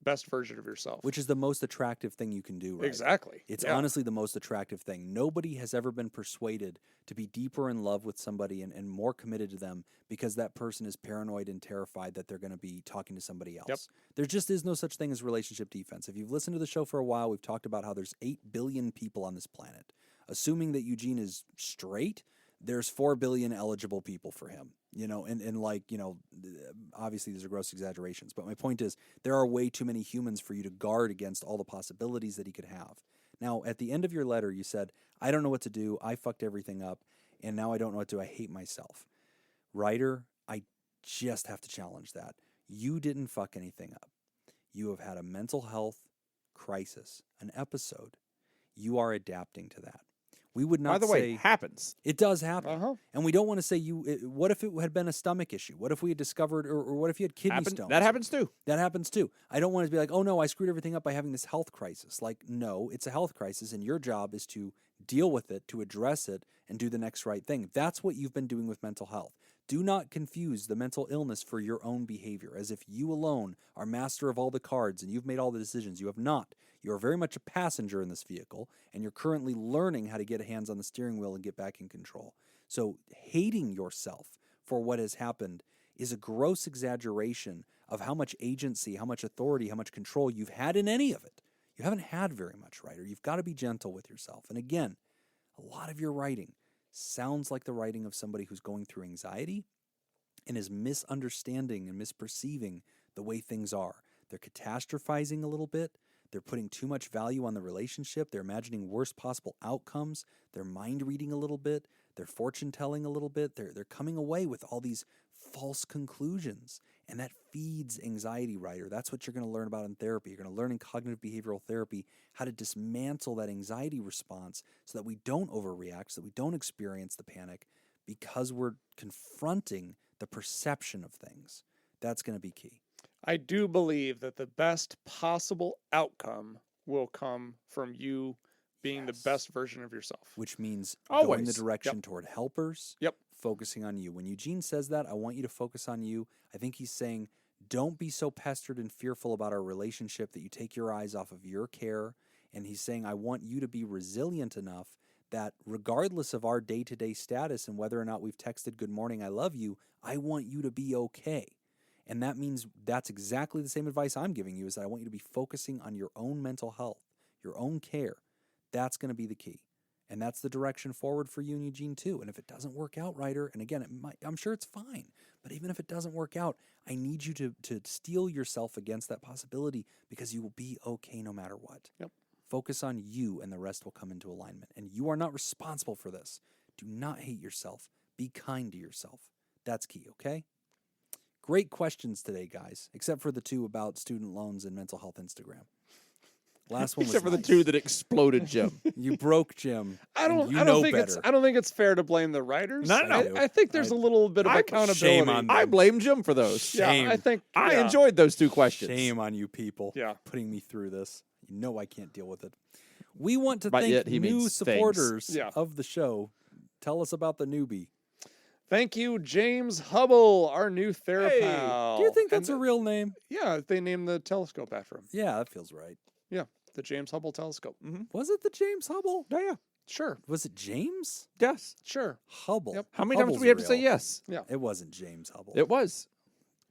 best version of yourself. Which is the most attractive thing you can do, right? Exactly. It's honestly the most attractive thing. Nobody has ever been persuaded to be deeper in love with somebody and more committed to them because that person is paranoid and terrified that they're going to be talking to somebody else. Yep. There just is no such thing as relationship defense. If you've listened to the show for a while, we've talked about how there's 8 billion people on this planet. Assuming that Eugene is straight, there's 4 billion eligible people for him. Obviously these are gross exaggerations, but my point is there are way too many humans for you to guard against all the possibilities that he could have. Now, at the end of your letter, you said, I don't know what to do. I fucked everything up, and now I don't know what to do. I hate myself. Writer, I just have to challenge that. You didn't fuck anything up. You have had a mental health crisis, an episode. You are adapting to that. We would not say... By the way, it happens. It does happen. Uh-huh. And we don't want to say what if it had been a stomach issue? What if we had discovered, or what if you had kidney stones? That happens too. That happens too. I don't want to be like, oh no, I screwed everything up by having this health crisis. Like, no, it's a health crisis, and your job is to deal with it, to address it, and do the next right thing. That's what you've been doing with mental health. Do not confuse the mental illness for your own behavior, as if you alone are master of all the cards and you've made all the decisions. You have not. You are very much a passenger in this vehicle, and you're currently learning how to get hands on the steering wheel and get back in control. So hating yourself for what has happened is a gross exaggeration of how much agency, how much authority, how much control you've had in any of it. You haven't had very much, writer. You've got to be gentle with yourself. And again, a lot of your writing sounds like the writing of somebody who's going through anxiety and is misunderstanding and misperceiving the way things are. They're catastrophizing a little bit. They're putting too much value on the relationship. They're imagining worst possible outcomes. They're mind reading a little bit. They're fortune telling a little bit. They're coming away with all these false conclusions. And that feeds anxiety, writer. That's what you're going to learn about in therapy. You're going to learn in cognitive behavioral therapy how to dismantle that anxiety response so that we don't overreact, so that we don't experience the panic because we're confronting the perception of things. That's going to be key. I do believe that the best possible outcome will come from you being the best version of yourself. Which means Always. going the direction toward helpers, Yep. focusing on you. When Eugene says that, I want you to focus on you. I think he's saying, don't be so pestered and fearful about our relationship that you take your eyes off of your care. And he's saying, I want you to be resilient enough that regardless of our day-to-day status and whether or not we've texted good morning, I love you, I want you to be okay. And that means that's exactly the same advice I'm giving you, is that I want you to be focusing on your own mental health, your own care. That's going to be the key. And that's the direction forward for you and Eugene too. And if it doesn't work out, Ryder, and again, I'm sure it's fine, but even if it doesn't work out, I need you to steel yourself against that possibility, because you will be okay no matter what. Yep. Focus on you, and the rest will come into alignment. And you are not responsible for this. Do not hate yourself. Be kind to yourself. That's key, okay? Great questions today, guys, except for the two about student loans and mental health Instagram. Last one was Except for the nice. two that exploded Jim. You broke Jim. I don't think it's fair to blame the writers. No. I think there's a little bit of accountability. Shame on them. I blame Jim for those. Shame. Yeah, I think I enjoyed those two questions. Shame on you people. Yeah. Putting me through this. You know I can't deal with it. We want to But thank yet he new means supporters things. Yeah. of the show. Tell us about the newbie. Thank you, James Hubble, our new therapist. Do you think that's a real name? Yeah, they named the telescope after him. Yeah, that feels right. Yeah, the James Hubble telescope. Mm-hmm. Was it the James Hubble? Yeah. Sure, Was it James Yes. sure. Hubble? Yep. How many times do we have to say real. yes? It wasn't James Hubble. It was.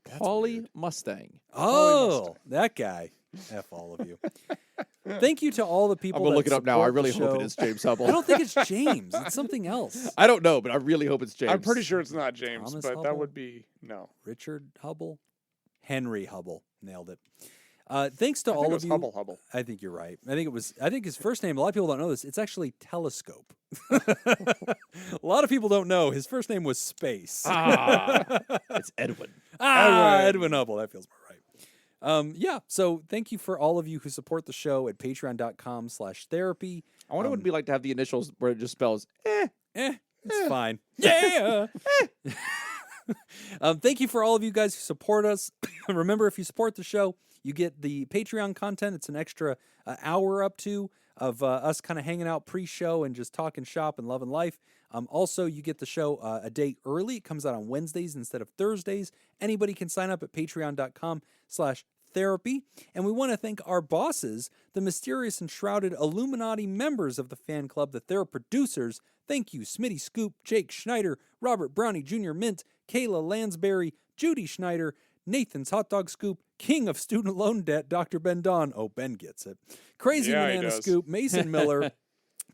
That's Polly weird. Mustang. Oh, that guy. F all of you. Thank you to all the people. I'm going to that look it up now. I support the really hope show. it is James Hubble. I don't think it's James. It's something else. I don't know, but I really hope it's James. I'm pretty sure it's not James, Thomas but that Hubble? would be no. Richard Hubble? Henry Hubble. Nailed it. Thanks to I think all it of was you. Hubble. I think you're right. I think his first name, a lot of people don't know this. It's actually Telescope. A lot of people don't know his first name was Space. It's Edwin. Edwin Hubble. That feels more right. Yeah. So thank you for all of you who support the show at patreon.com/therapy. I wonder what it'd be like to have the initials where it just spells It's fine. Yeah. Thank you for all of you guys who support us. Remember, if you support the show, you get the Patreon content. It's an extra hour up to of us kind of hanging out pre-show and just talking shop and loving life. Also, you get the show a day early. It comes out on Wednesdays instead of Thursdays. Anybody can sign up at patreon.com/therapy. And we want to thank our bosses, the mysterious and shrouded Illuminati members of the fan club, the Thera producers. Thank you, Smitty Scoop, Jake Schneider, Robert Brownie Jr. Mint, Kayla Lansbury, Judy Schneider, Nathan's Hot Dog Scoop, King of Student Loan Debt, Dr. Ben Don. Oh, Ben gets it. Crazy Yeah, he Banana does. Scoop, Mason Miller,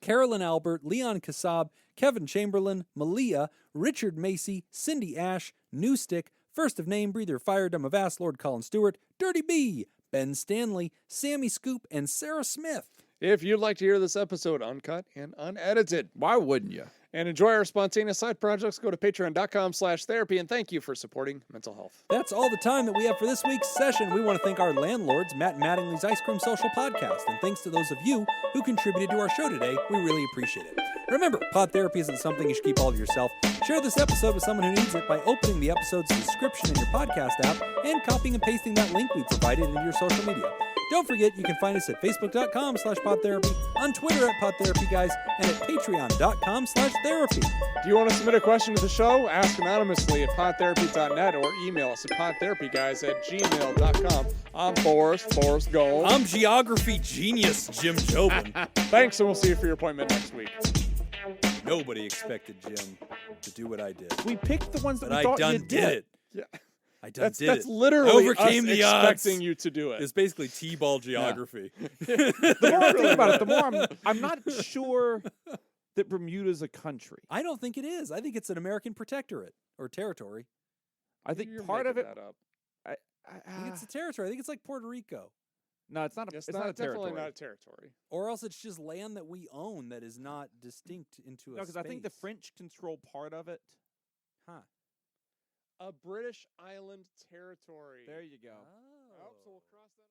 Carolyn Albert, Leon Kassab, Kevin Chamberlain, Malia, Richard Macy, Cindy Ash, New Stick, First of Name, Breather Fire, Dumb of Ass, Lord Colin Stewart, Dirty B, Ben Stanley, Sammy Scoop, and Sarah Smith. If you'd like to hear this episode uncut and unedited, Why wouldn't you? and enjoy our spontaneous side projects, go to patreon.com/therapy. And thank you for supporting mental health. That's all the time that we have for this week's session. We want to thank our landlords, Matt Mattingly's Ice Cream Social Podcast, and thanks to those of you who contributed to our show today. We really appreciate it. Remember, pod therapy isn't something you should keep all to yourself. Share this episode with someone who needs it by opening the episode's description in your podcast app and copying and pasting that link we provided into your social media. Don't forget, you can find us at facebook.com/podtherapy, on Twitter at PodTherapyGuys, and at patreon.com/therapy. Do you want to submit a question to the show? Ask anonymously at podtherapy.net or email us at podtherapyguys@gmail.com. I'm Forrest Gold. I'm geography genius Jim Jobin. Thanks, and we'll see you for your appointment next week. Nobody expected Jim to do what I did, We picked the ones that but we I thought done you did it. Yeah. I done That's did it. literally Overcame us the odds. expecting you to do it. It's basically T-ball geography. The more I think about it, the more I'm not sure that Bermuda's a country. I don't think it is. I think it's an American protectorate or territory. I think You're part of it. making that up. I think it's a territory. I think it's like Puerto Rico. No, it's not. It's It's not a definitely territory. not a territory. Or else it's just land that we own that is not distinct into a No, because I think the space. French control part of it. Huh. A British island territory. There you go. Oh. Oh, so we'll cross that.